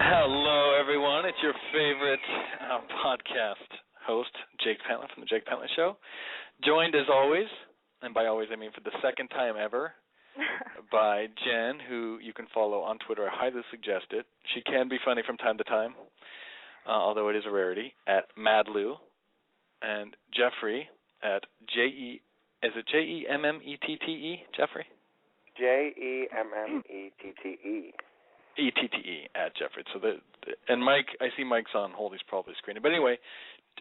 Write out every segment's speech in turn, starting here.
Hello, everyone. It's your favorite podcast host, Jake Pantlin from The Jake Pantlin Show. Joined, as always, and by always I mean for the second time ever, by Jen, who you can follow on Twitter. I highly suggest it. She can be funny from time to time, although it is a rarity, at MadLou. And Jeffrey at J-E, is it J-E-M-M-E-T-T-E, Jeffrey? J-E-M-M-E-T-T-E. E-T-T-E at Jeffrey. So and Mike, I see Mike's on hold. He's probably screening. But anyway,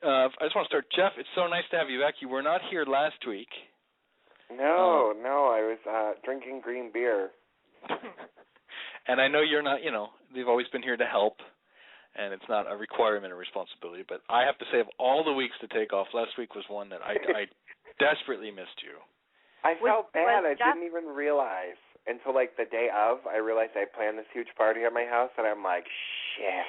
I just want to start. Jeff, it's so nice to have you back. You were not here last week. No, I was drinking green beer. And I know you're not, you've always been here to help, and it's not a requirement or responsibility. But I have to say, of all the weeks to take off, last week was one that I desperately missed you. I felt bad. I didn't even realize. Until, the day of, I realized I planned this huge party at my house, and I'm like, shit.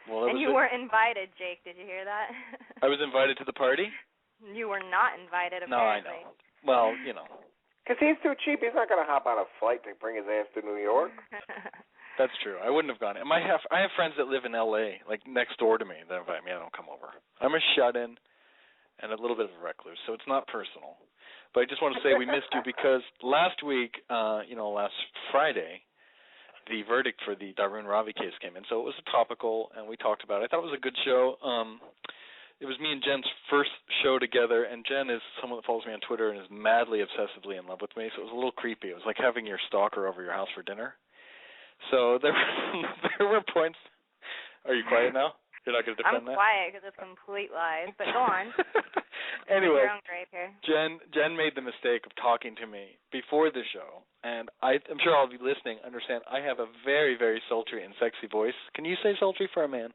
Well, and you weren't invited, Jake. Did you hear that? I was invited to the party? You were not invited, apparently. No, I know. Well, Because he's too cheap. He's not going to hop on a flight to bring his ass to New York. That's true. I wouldn't have gone. And I have friends that live in L.A., next door to me, that invite me. I don't come over. I'm a shut-in and a little bit of a recluse, so it's not personal. But I just want to say we missed you because last week, last Friday, the verdict for the Darun Ravi case came in. So it was topical, and we talked about it. I thought it was a good show. It was me and Jen's first show together, and Jen is someone that follows me on Twitter and is madly, obsessively in love with me. So it was a little creepy. It was like having your stalker over your house for dinner. So there were points. Are you quiet now? You're not going to defend that? I'm quiet because it's complete lies, but go on. Anyway, here. Jen made the mistake of talking to me before the show, and I'm sure all of you listening understand I have a very, very sultry and sexy voice. Can you say sultry for a man?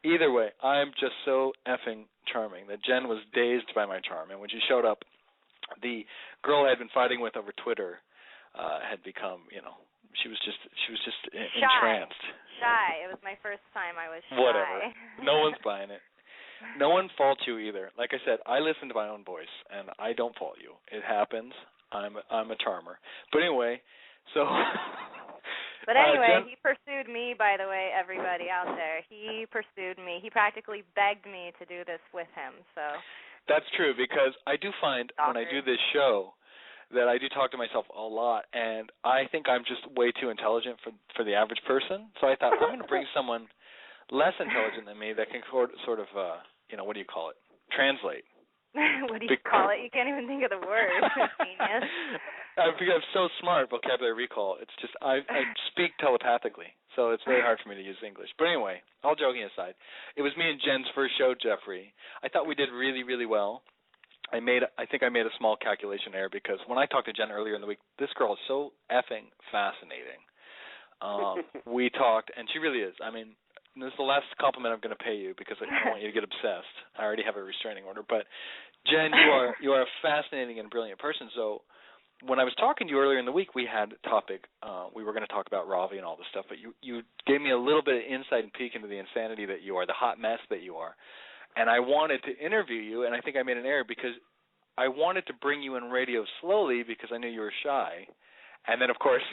Either way, I'm just so effing charming that Jen was dazed by my charm, and when she showed up, the girl I had been fighting with over Twitter had become, she was just entranced. Shy. It was my first time I was shy. Whatever. No one's buying it. No one faults you either. Like I said, I listen to my own voice, and I don't fault you. It happens. I'm a charmer. But anyway, so. But anyway, he pursued me, by the way, everybody out there. He pursued me. He practically begged me to do this with him. So. That's true, because I do find when I do this show that I do talk to myself a lot, and I think I'm just way too intelligent for the average person. So I thought, I'm going to bring someone less intelligent than me that can sort of, what do you call it? Translate. What do you call it? You can't even think of the word. Genius. I'm so smart, vocabulary recall. It's just I speak telepathically, so it's very hard for me to use English. But anyway, all joking aside, it was me and Jen's first show, Jeffrey. I thought we did really, really well. I think I made a small calculation error because when I talked to Jen earlier in the week, this girl is so effing fascinating. We talked, and she really is. I mean, this is the last compliment I'm going to pay you because I don't want you to get obsessed. I already have a restraining order. But, Jen, you are a fascinating and brilliant person. So when I was talking to you earlier in the week, we had a topic. We were going to talk about Ravi and all this stuff, but you gave me a little bit of insight and peek into the insanity that you are, the hot mess that you are. And I wanted to interview you, and I think I made an error because I wanted to bring you in radio slowly because I knew you were shy. And then, of course,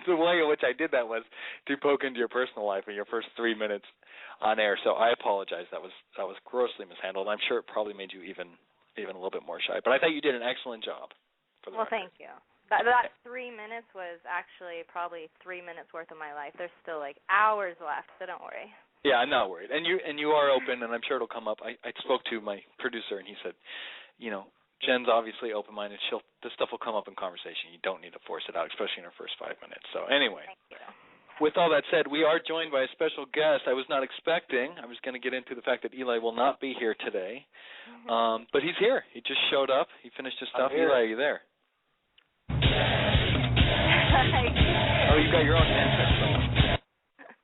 the way in which I did that was to poke into your personal life in your first 3 minutes on air. So I apologize. That was grossly mishandled. I'm sure it probably made you even a little bit more shy. But I thought you did an excellent job. Well, thank you. That 3 minutes was actually probably 3 minutes worth of my life. There's still hours left, so don't worry. Yeah, I'm not worried. And you are open, and I'm sure it'll come up. I spoke to my producer, and he said, Jen's obviously open-minded. This stuff will come up in conversation. You don't need to force it out, especially in her first 5 minutes. So anyway, thank you. With all that said, we are joined by a special guest I was not expecting. I was going to get into the fact that Eli will not be here today. But he's here. He just showed up. He finished his stuff. Eli, are you there? Oh, you got your own handset.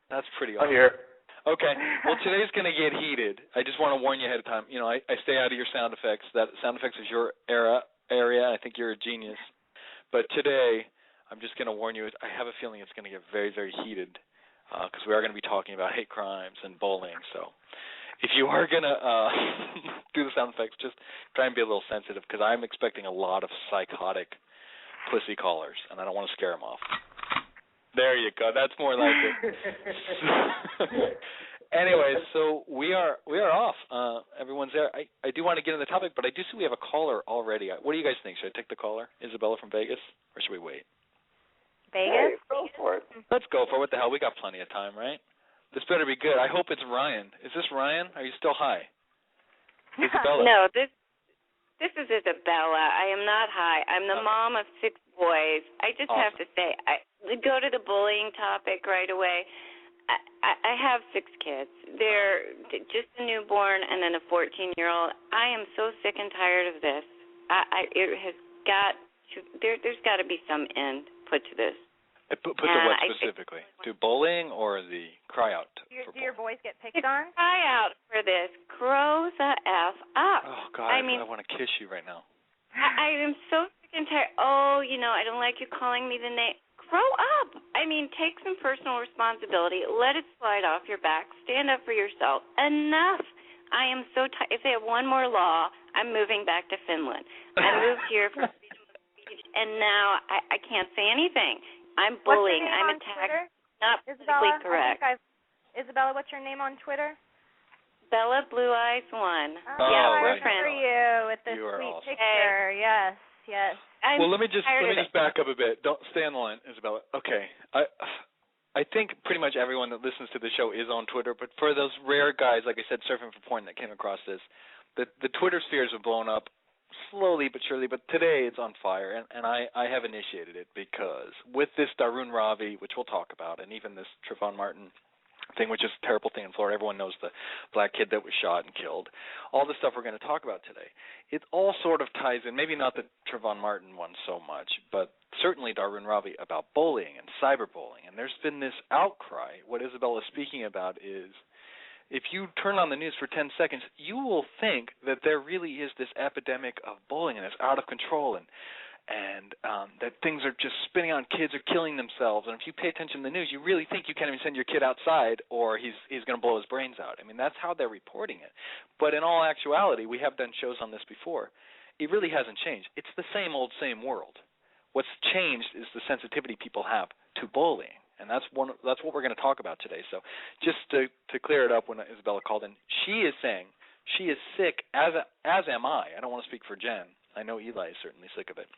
That's pretty awesome. I'm here. Okay. Well, today's going to get heated. I just want to warn you ahead of time. I stay out of your sound effects. That sound effects is your area. I think you're a genius. But today, I'm just going to warn you, I have a feeling it's going to get very, very heated because we are going to be talking about hate crimes and bullying. So if you are going to do the sound effects, just try and be a little sensitive because I'm expecting a lot of psychotic pussy callers, and I don't want to scare them off. There you go. That's more like it. Anyway, so we are off. Everyone's there. I do want to get into the topic, but I do see we have a caller already. What do you guys think? Should I take the caller, Isabella from Vegas, or should we wait? Vegas? Hey, go for it. Let's go for it. What the hell? We got plenty of time, right? This better be good. I hope it's Ryan. Is this Ryan? Are you still high? Isabella. No, this is Isabella. I am not high. I'm the mom of 6 boys. I just have to say, I go to the bullying topic right away. I have 6 kids. They're just a newborn and then a 14-year-old. I am so sick and tired of this. It has got to. There's got to be some end put to this. Put to what specifically? To bullying or the cry out? Do your boys get picked on? Cry out for this. Grow the F up. Oh, God, I want to kiss you right now. I am so sick and tired. Oh, I don't like you calling me the name. Grow up. Take some personal responsibility. Let it slide off your back. Stand up for yourself. Enough. I am so tired. If they have one more law, I'm moving back to Finland. I moved here for freedom of speech, and now I can't say anything. I'm bullying. I'm attacked. Not politically correct. Isabella, what's your name on Twitter? Bella Blue Eyes 1. Yeah, we're friends. For you with this sweet awesome. picture. Yes. Well, let me just back up a bit. Don't stay on the line, Isabella. Okay. I think pretty much everyone that listens to the show is on Twitter, but for those rare guys, like I said, surfing for porn that came across this, the Twitter spheres have blown up slowly but surely, but today it's on fire, and I have initiated it because with this Darun Ravi, which we'll talk about, and even this Trayvon Martin thing, which is a terrible thing in Florida. Everyone knows the black kid that was shot and killed. All the stuff we're going to talk about today. It all sort of ties in, maybe not the Trayvon Martin one so much, but certainly Darun Ravi about bullying and cyberbullying. And there's been this outcry. What Isabella is speaking about is if you turn on the news for 10 seconds, you will think that there really is this epidemic of bullying and it's out of control and that things are just spinning out and kids are killing themselves. And if you pay attention to the news, you really think you can't even send your kid outside or he's going to blow his brains out. I mean, that's how they're reporting it. But in all actuality, we have done shows on this before. It really hasn't changed. It's the same old, same world. What's changed is the sensitivity people have to bullying. And that's what we're going to talk about today. So just to clear it up, when Isabella called in, she is saying she is sick, as am I. I don't want to speak for Jen. I know Eli is certainly sick of it.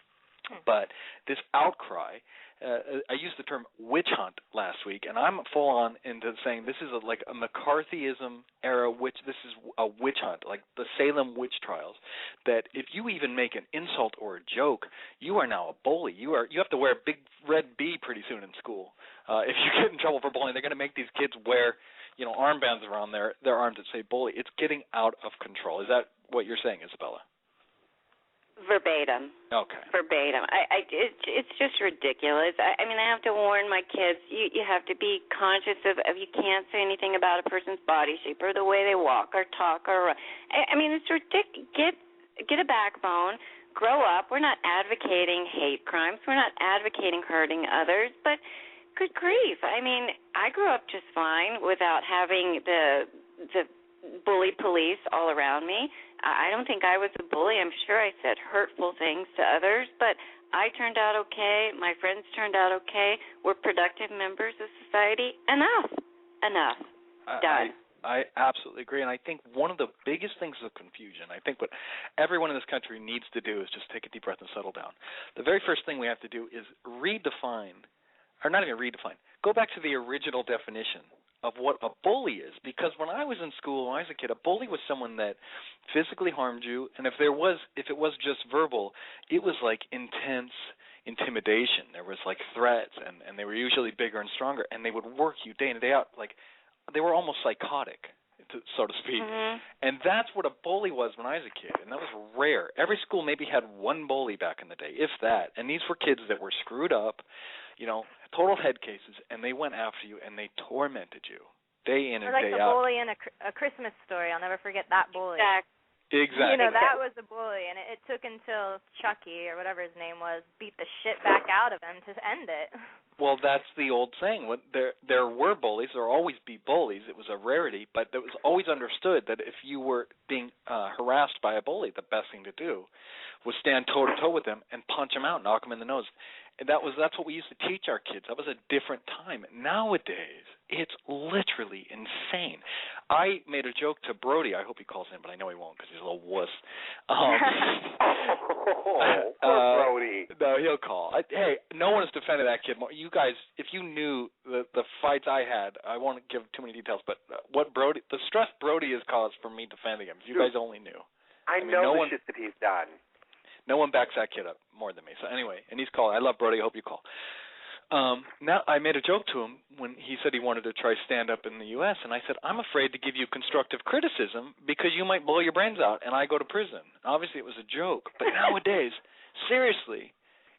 But this outcry, I used the term witch hunt last week, and I'm full on into saying this is like a McCarthyism era witch. This is a witch hunt, like the Salem witch trials. That if you even make an insult or a joke, you are now a bully. You have to wear a big red B pretty soon in school. If you get in trouble for bullying, they're going to make these kids wear, armbands around their arms that say bully. It's getting out of control. Is that what you're saying, Isabella? Verbatim. Okay. Verbatim. It's just ridiculous. I mean, I have to warn my kids. You have to be conscious of you can't say anything about a person's body shape or the way they walk or talk or. I mean, it's ridiculous. Get a backbone. Grow up. We're not advocating hate crimes. We're not advocating hurting others. But good grief. I mean, I grew up just fine without having the bully police all around me. I don't think I was a bully. I'm sure I said hurtful things to others, but I turned out okay. My friends turned out okay. We're productive members of society. Enough. Done. I absolutely agree, and I think one of the biggest things of confusion, I think what everyone in this country needs to do is just take a deep breath and settle down. The very first thing we have to do is redefine, or not even redefine, go back to the original definition of what a bully is, because when I was in school, when I was a kid, a bully was someone that physically harmed you, and if it was just verbal, it was like intense intimidation. There was like threats, and they were usually bigger and stronger, and they would work you day in and day out. Like they were almost psychotic, so to speak. Mm-hmm. And that's what a bully was when I was a kid, and that was rare. Every school maybe had one bully back in the day, if that, and these were kids that were screwed up, total head cases, and they went after you and they tormented you day in and day out. Like the bully in a Christmas Story. I'll never forget that bully. Exactly. That was a bully, and it took until Chucky, or whatever his name was, beat the shit back out of him to end it. Well, that's the old saying. There were bullies. There will always be bullies. It was a rarity, but it was always understood that if you were being harassed by a bully, the best thing to do was stand toe-to-toe with them and punch him out, knock him in the nose. And that's what we used to teach our kids. That was a different time. Nowadays, it's literally insane. I made a joke to Brody. I hope he calls in, but I know he won't because he's a little wuss. Poor Brody. No, he'll call. Hey, no one has defended that kid more. You guys, if you knew the fights I had, I won't give too many details, but the stress Brody has caused for me defending him, if you guys only knew. I mean, know the shit that he's done. No one backs that kid up more than me. So anyway, and he's calling. I love Brody. I hope you call. Now, I made a joke to him when he said he wanted to try stand-up in the U.S., and I said, I'm afraid to give you constructive criticism because you might blow your brains out and I go to prison. Obviously, it was a joke, but nowadays, seriously,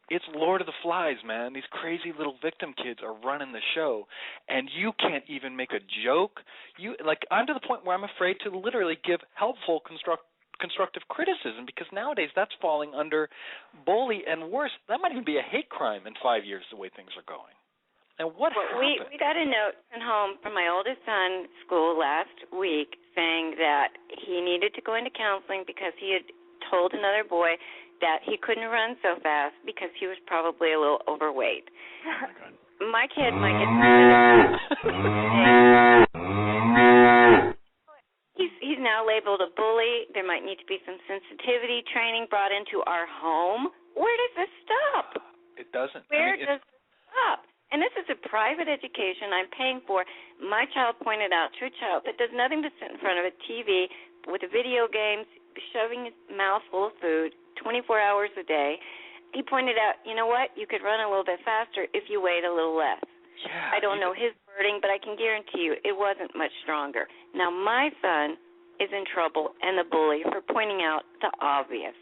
it's Lord of the Flies, man. These crazy little victim kids are running the show, and you can't even make a joke. I'm to the point where I'm afraid to literally give helpful constructive criticism because nowadays that's falling under bully, and worse, that might even be a hate crime in 5 years the way things are going. And what happened? We got a note sent home from my oldest son's school last week saying that he needed to go into counseling because he had told another boy that he couldn't run so fast because he was probably a little overweight. Oh my God. My kid might get He's now labeled a bully. There might need to be some sensitivity training brought into our home. Where does this stop? It doesn't. Where does it stop? And this is a private education I'm paying for. My child pointed out to a child that does nothing but sit in front of a TV with video games, shoving his mouth full of food 24 hours a day. He pointed out, you know what? You could run a little bit faster if you weighed a little less. Yeah, I don't know his wording, but I can guarantee you it wasn't much stronger. Now, my son is in trouble and the bully for pointing out the obvious.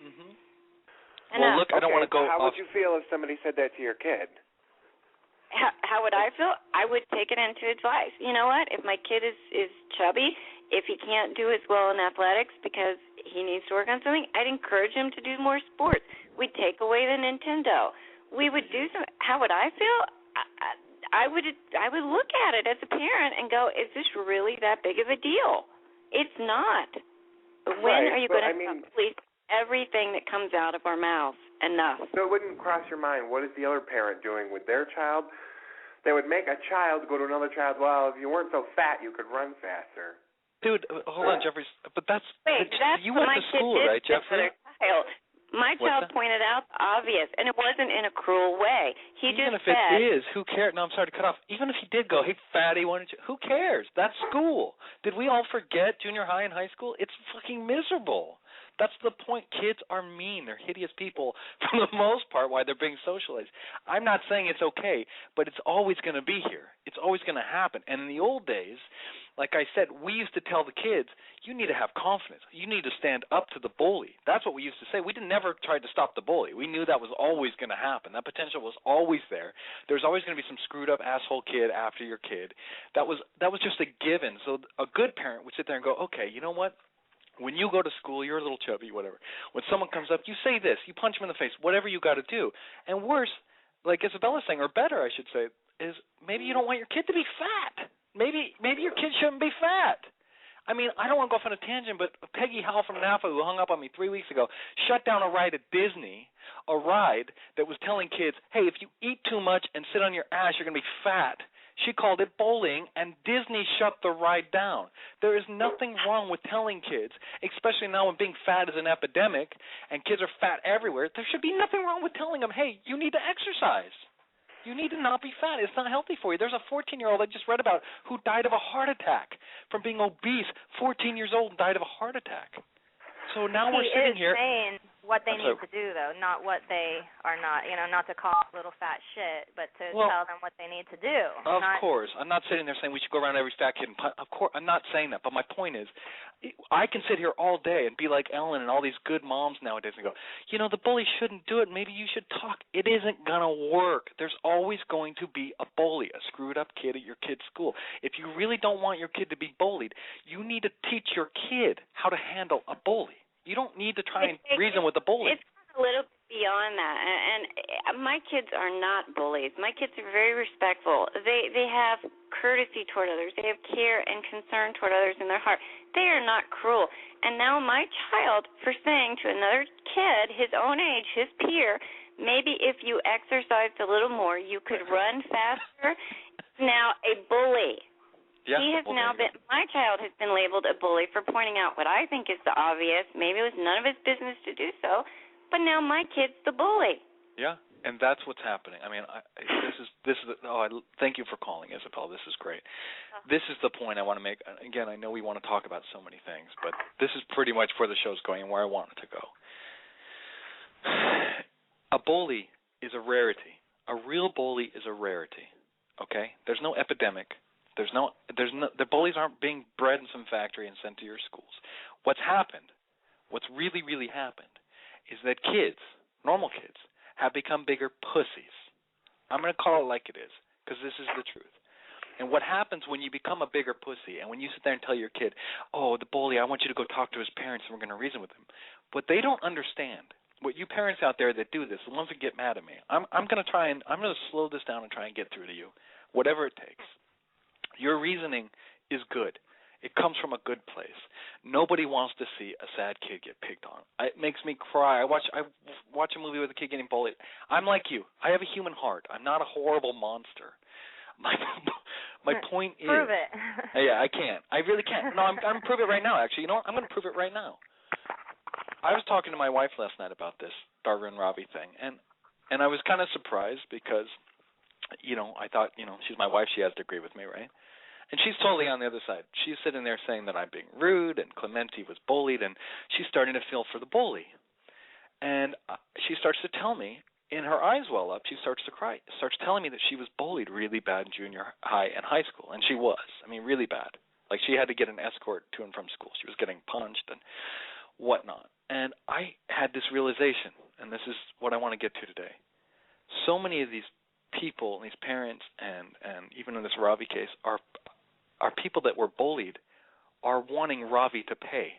Mm-hmm. Well, look, I don't want to go How off. would you feel if somebody said that to your kid? How would I feel? I would take it into advice. You know what? If my kid is chubby, if he can't do as well in athletics because he needs to work on something, I'd encourage him to do more sports. We'd take away the Nintendo. We would do some. How would I feel? I would look at it as a parent and go, is this really that big of a deal? It's not. When are you going to police everything that comes out of our mouth? Enough. So it wouldn't cross your mind, what is the other parent doing with their child? They would make a child go to another child, well, if you weren't so fat, you could run faster. Dude, hold on, Jeffrey. But that's you what went to school, right, Jeffrey? My child pointed out the obvious, and it wasn't in a cruel way. Even if it is, who cares? No, I'm sorry to cut off. Even if he did go, hey, fatty, why don't you? Who cares? That's school. Did we all forget junior high and high school? It's fucking miserable. That's the point. Kids are mean. They're hideous people for the most part why they're being socialized. I'm not saying it's okay, but it's always going to be here. It's always going to happen. And in the old days, like I said, we used to tell the kids, you need to have confidence. You need to stand up to the bully. That's what we used to say. We never tried to stop the bully. We knew that was always going to happen. That potential was always there. There's always going to be some screwed up asshole kid after your kid. That was just a given. So a good parent would sit there and go, okay, you know what? When you go to school, you're a little chubby, whatever. When someone comes up, you say this. You punch them in the face, whatever you got to do. And worse, like Isabella's saying, or better, I should say, is maybe you don't want your kid to be fat. Maybe your kid shouldn't be fat. I mean, I don't want to go off on a tangent, but Peggy Howell from NAFA, who hung up on me 3 weeks ago, shut down a ride at Disney, a ride that was telling kids, hey, if you eat too much and sit on your ass, you're going to be fat. She called it bullying, and Disney shut the ride down. There is nothing wrong with telling kids, especially now when being fat is an epidemic and kids are fat everywhere, there should be nothing wrong with telling them, hey, you need to exercise. You need to not be fat. It's not healthy for you. There's a 14-year-old I just read about who died of a heart attack from being obese. 14 years old and died of a heart attack. So now we're sitting here. Saying what they need to do, though, not what they are not. You know, not to call little fat shit, but to tell them what they need to do. Of course. I'm not sitting there saying we should go around every fat kid and punch. Of course, I'm not saying that. But my point is, I can sit here all day and be like Ellen and all these good moms nowadays and go, you know, the bully shouldn't do it. Maybe you should talk. It isn't going to work. There's always going to be a bully, a screwed up kid at your kid's school. If you really don't want your kid to be bullied, you need to teach your kid how to handle a bully. You don't need to try and reason with the bully. It's a little beyond that, and my kids are not bullies. My kids are very respectful. They have courtesy toward others. They have care and concern toward others in their heart. They are not cruel. And now my child, for saying to another kid his own age, his peer, maybe if you exercised a little more, you could run faster. Now a bully. Yeah, he has now been, my child has been labeled a bully for pointing out what I think is the obvious. Maybe it was none of his business to do so, but now my kid's the bully. Yeah, and that's what's happening. I mean, thank you for calling, Isabel. This is great. This is the point I want to make. Again, I know we want to talk about so many things, but this is pretty much where the show's going and where I want it to go. A bully is a rarity. A real bully is a rarity. Okay? There's no epidemic. The bullies aren't being bred in some factory and sent to your schools. What's really, really happened, is that kids, normal kids, have become bigger pussies. I'm going to call it like it is, because this is the truth. And what happens when you become a bigger pussy, and when you sit there and tell your kid, oh, the bully, I want you to go talk to his parents and we're going to reason with him. But they don't understand. What you parents out there that do this, the ones that get mad at me, I'm going to slow this down and try and get through to you, whatever it takes. Your reasoning is good. It comes from a good place. Nobody wants to see a sad kid get picked on. It makes me cry. I watch a movie with a kid getting bullied. I'm like you. I have a human heart. I'm not a horrible monster. My point is. Prove it. Yeah, I can't. I really can't. No, I'm going to prove it right now, actually. You know what? I'm going to prove it right now. I was talking to my wife last night about this Darva and Robbie thing, and I was kind of surprised because, I thought, she's my wife. She has to agree with me, right? And she's totally on the other side. She's sitting there saying that I'm being rude and Clemente was bullied, and she's starting to feel for the bully. And she starts to tell me, in her eyes well up, she starts to cry, starts telling me that she was bullied really bad in junior high and high school, and she was. I mean, really bad. Like, she had to get an escort to and from school. She was getting punched and whatnot. And I had this realization, and this is what I want to get to today. So many of these people, these parents, and even in this Ravi case, are people that were bullied are wanting Ravi to pay.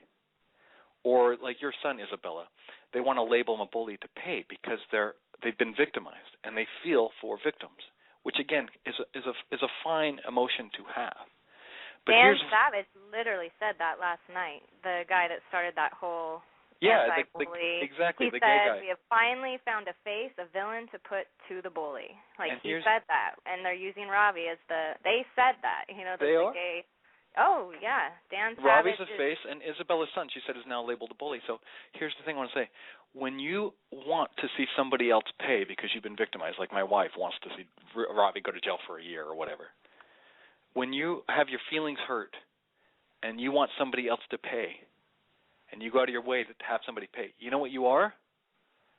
Or like your son, Isabella, they want to label him a bully to pay because they've been victimized and they feel for victims, which again is a fine emotion to have. But Dan Savage literally said that last night. The guy that started that whole anti-bully. Exactly. He the gay said guy. We have finally found a face, a villain to put to the bully. Like, he said that, and they're using Ravi as they said that. They are? Gay. Oh yeah, Dan Ravi's Savage. a face, and Isabella's son, she said, is now labeled a bully. So here's the thing I want to say: when you want to see somebody else pay because you've been victimized, like my wife wants to see Ravi go to jail for a year or whatever. When you have your feelings hurt, and you want somebody else to pay, and you go out of your way to have somebody pay, you know what you are?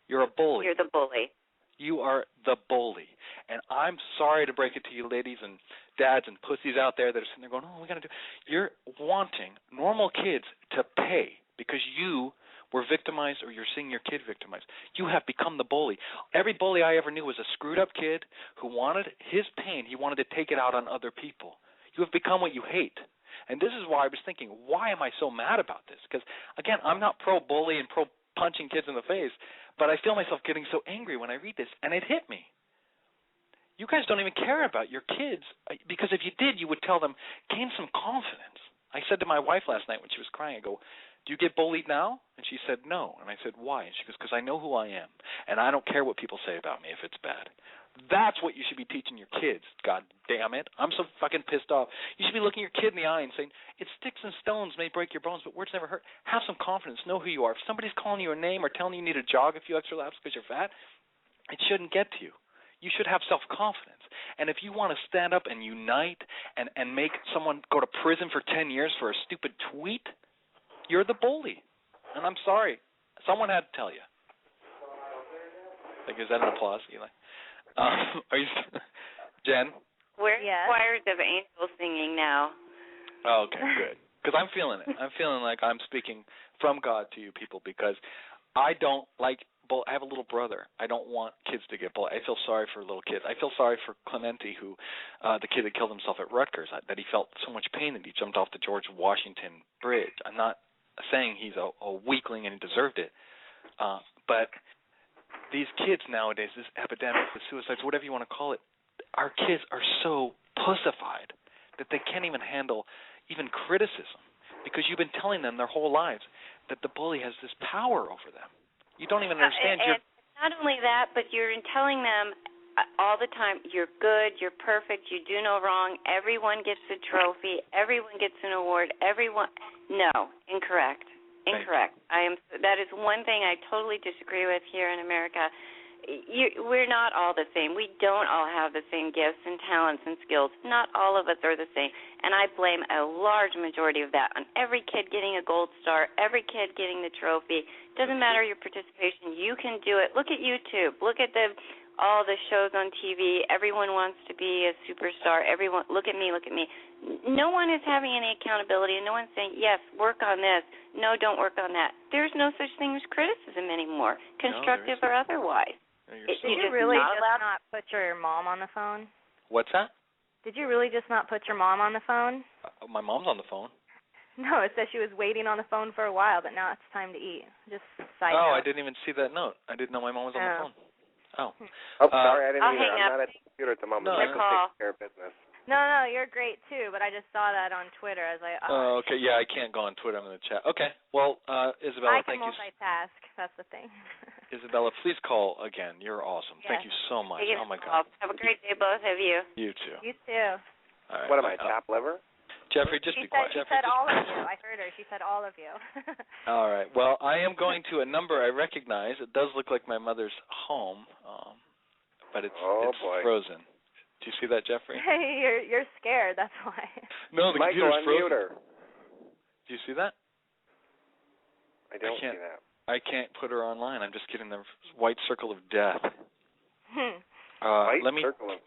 You're a bully. You're the bully. You are the bully. And I'm sorry to break it to you ladies and dads and pussies out there that are sitting there going, oh, we got to do. You're wanting normal kids to pay because you were victimized or you're seeing your kid victimized. You have become the bully. Every bully I ever knew was a screwed up kid who wanted his pain. He wanted to take it out on other people. You have become what you hate. And this is why I was thinking, why am I so mad about this? Because, again, I'm not pro-bully and pro-punching kids in the face, but I feel myself getting so angry when I read this, and it hit me. You guys don't even care about your kids, because if you did, you would tell them, gain some confidence. I said to my wife last night when she was crying, I go, do you get bullied now? And she said, no. And I said, why? And she goes, because I know who I am, and I don't care what people say about me if it's bad. That's what you should be teaching your kids, God damn it. I'm so fucking pissed off. You should be looking your kid in the eye and saying, it sticks and stones may break your bones, but words never hurt. Have some confidence. Know who you are. If somebody's calling you a name or telling you need to jog a few extra laps because you're fat, it shouldn't get to you. You should have self-confidence. And if you want to stand up and unite and make someone go to prison for 10 years for a stupid tweet, you're the bully. And I'm sorry. Someone had to tell you. Like, is that an applause, Eli? Are you, Jen? We're choirs of angels singing now. Oh, okay, good. Because I'm feeling it. I'm feeling like I'm speaking from God to you people because I don't like. I have a little brother. I don't want kids to get bullied. I feel sorry for little kids. I feel sorry for Clemente, who, the kid that killed himself at Rutgers, that he felt so much pain that he jumped off the George Washington Bridge. I'm not saying he's a weakling and he deserved it, but these kids nowadays, this epidemic, the suicides, whatever you want to call it, our kids are so pussified that they can't even handle even criticism because you've been telling them their whole lives that the bully has this power over them. You don't even understand. It's Not only that, but you're telling them all the time, you're good, you're perfect, you do no wrong, everyone gets a trophy, everyone gets an award, No, incorrect. Incorrect. That is one thing I totally disagree with here in America. We're not all the same. We don't all have the same gifts and talents and skills. Not all of us are the same. And I blame a large majority of that on every kid getting a gold star, every kid getting the trophy. Doesn't matter your participation. You can do it. Look at YouTube. Look at all the shows on TV. Everyone wants to be a superstar. Everyone, look at me, look at me. No one is having any accountability, and no one's saying, yes, work on this. No, don't work on that. There's no such thing as criticism anymore, constructive or otherwise. Did you really just not put your mom on the phone? What's that? Did you really just not put your mom on the phone? My mom's on the phone. No, it says she was waiting on the phone for a while, but now it's time to eat. Just side note. I didn't even see that note. I didn't know my mom was on the phone. Oh. Sorry, I didn't either. Hang I'm up. not at the computer at the moment. No, I have to take care of business. No, you're great too, but I just saw that on Twitter. I was like, oh. Okay, yeah, I can't go on Twitter. I'm in the chat. Okay, well, Isabella, thank you. I can multitask. That's the thing. Isabella, please call again. You're awesome. Yes. Thank you so much. Oh, my God. Have a great day, both of you. You too. You too. All right, what am I, top liver? Jeffrey, just be quiet. She said all of you. I heard her. She said all of you. All right. Well, I am going to a number I recognize. It does look like my mother's home, but it's frozen. Do you see that, Jeffrey? Hey, you're scared. That's why. No, the Michael, computer's frozen. unmute her. Do you see that? I don't see that. I can't put her online. I'm just getting the white circle of death. White circle of...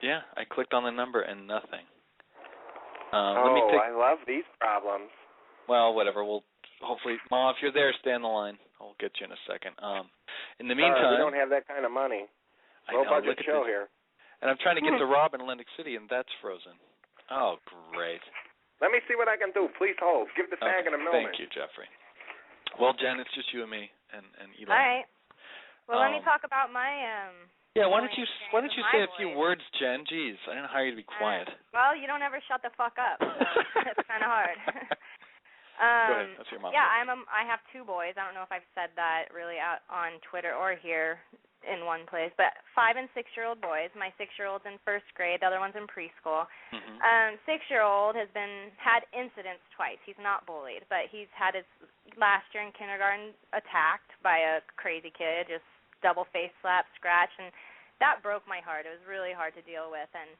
Yeah, I clicked on the number and nothing. I love these problems. Well, whatever. We'll hopefully, Ma, if you're there, stay on the line. I'll get you in a second. In the meantime, we don't have that kind of money. Low budget show here. And I'm trying to get to Rob in Atlantic City, and that's frozen. Oh, great. Let me see what I can do. Please hold. Give the fag in a moment. Thank you, Jeffrey. Well, Jen, it's just you and me and Eli. All right. Well, let me talk about my Yeah, why don't you say a few words, Jen? Jeez, I didn't hire you to be quiet. Well, you don't ever shut the fuck up, so it's kind of hard. Go ahead. That's your mom. Yeah, I have two boys. I don't know if I've said that really out on Twitter or here in one place, but 5- and 6-year-old boys. My 6-year-old's in first grade. The other one's in preschool. 6-year-old has had incidents twice. He's not bullied, but he's had his last year in kindergarten attacked by a crazy kid, just double face slap, scratch, and that broke my heart. It was really hard to deal with, and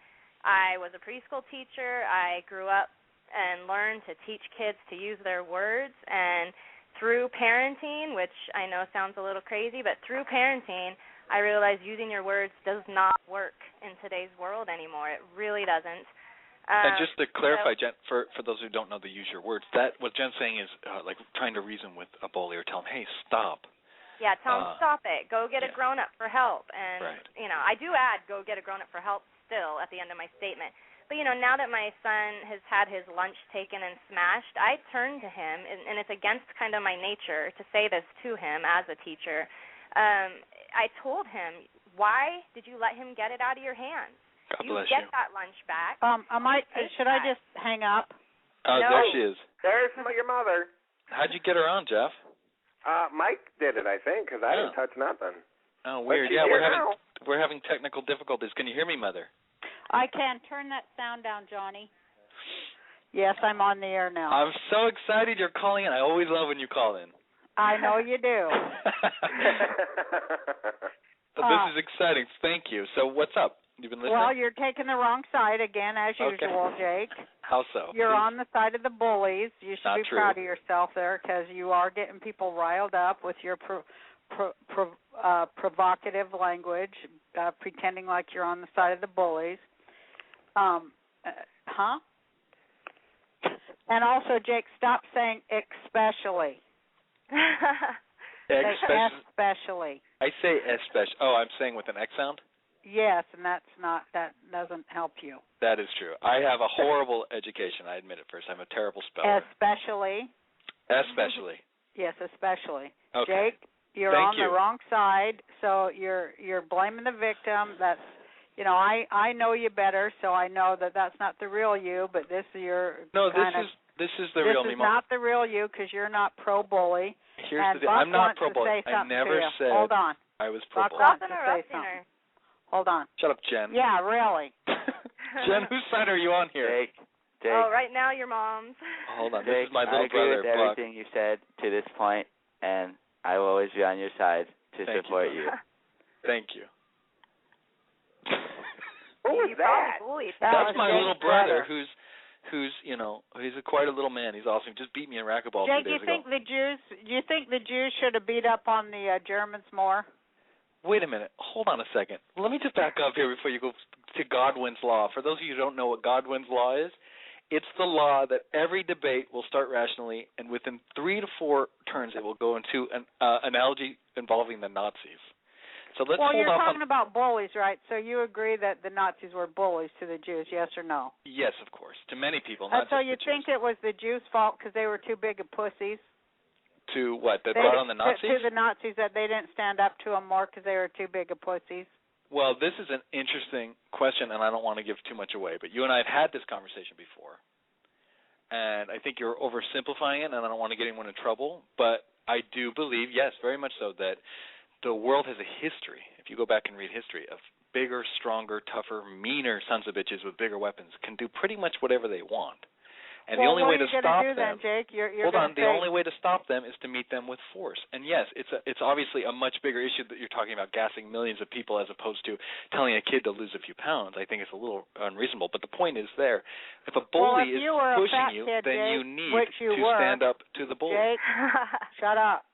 I was a preschool teacher. I grew up and learned to teach kids to use their words, and through parenting, which I know sounds a little crazy, but through parenting, I realized using your words does not work in today's world anymore. It really doesn't. And just to clarify, Jen, for those who don't know the use your words, that what Jen's saying is like trying to reason with a bully or tell him, hey, stop. Yeah, tell them stop it. Go get a grown-up for help. And, I do add go get a grown-up for help still at the end of my statement. But, now that my son has had his lunch taken and smashed, I turn to him, and it's against kind of my nature to say this to him as a teacher. I told him, why did you let him get it out of your hands? God bless you. Get that lunch back. Should I just hang up? No. There she is. There's your mother. How'd you get her on, Jeff? Mike did it, I think, because I didn't touch nothing. Oh, weird. Yeah, we're having technical difficulties. Can you hear me, Mother? I can. Turn that sound down, Johnny. Yes, I'm on the air now. I'm so excited you're calling in. I always love when you call in. I know you do. This is exciting. Thank you. So what's up? You've been listening? Well, you're taking the wrong side again, as usual, Jake. How so? You're on the side of the bullies. You should be proud of yourself there, because you are getting people riled up with your provocative language, pretending like you're on the side of the bullies. And also, Jake, stop saying especially. Especially. I say especially. Oh, I'm saying with an X sound? Yes, and that doesn't help you. That is true. I have a horrible education. I admit it first. I'm a terrible speller. Especially. Yes, especially. Okay. Jake, you're on the wrong side, so you're blaming the victim. That's I know you better, so I know that that's not the real you, but this is your this is the real me. This is not the real you, because you're not pro-bully. Here's the deal. I'm not pro-bully. I never said. Hold on. I was pro-bull. Rock Stop wants to say interrupting something. her. Hold on. Shut up, Jen. Yeah, really. Jen, whose side are you on here? Jake. Oh, right now your mom's. Hold on, Jake, this is my little I agree brother, with Buck. everything you said to this point, and I will always be on your side to support you. Thank you. What was that? That's my Jake's little brother, who's he's quite a little man. He's awesome. He just beat me in racquetball 2 Jake, days ago. do you think the Jews should have beat up on the Germans more? Wait a minute. Hold on a second. Let me just back up here before you go to Godwin's law. For those of you who don't know what Godwin's law is, it's the law that every debate will start rationally, and within 3 to 4 turns it will go into an analogy involving the Nazis. So let's well, hold you're off talking on... about bullies, right? So you agree that the Nazis were bullies to the Jews, yes or no? Yes, of course. To many people, not so just you the think Jews. it was the Jews' fault because they were too big of pussies? To what? That brought on the Nazis? To the Nazis, that they didn't stand up to them more because they were too big of pussies? Well, this is an interesting question, and I don't want to give too much away, but you and I have had this conversation before, and I think you're oversimplifying it, and I don't want to get anyone in trouble, but I do believe, yes, very much so, that the world has a history, if you go back and read history, of bigger, stronger, tougher, meaner sons of bitches with bigger weapons can do pretty much whatever they want. And the only way to stop them, then, Jake? You're hold on, the only way to stop them is to meet them with force. And yes, it's obviously a much bigger issue that you're talking about gassing millions of people as opposed to telling a kid to lose a few pounds. I think it's a little unreasonable. But the point is there. If a bully is pushing you, kid, then Jake, you need to stand up to the bully. Jake, shut up.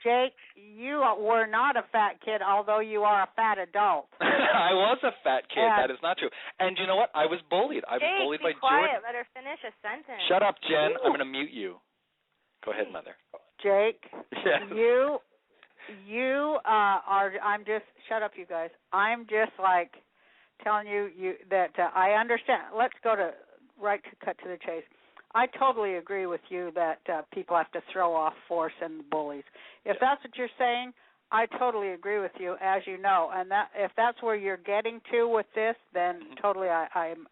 Jake, you were not a fat kid, although you are a fat adult. I was a fat kid. That is not true. And you know what? I was bullied. I was bullied by quiet. Jordan. Let her finish a sentence. Shut up, Jen. I'm going to mute you. Go ahead, Mother. Jake, yes. you are. I'm just. Shut up, you guys. I'm just like telling you that I understand. Let's go to cut to the chase. I totally agree with you that people have to throw off force and bullies. If that's what you're saying, I totally agree with you, as you know. And that if that's where you're getting to with this, then totally I'm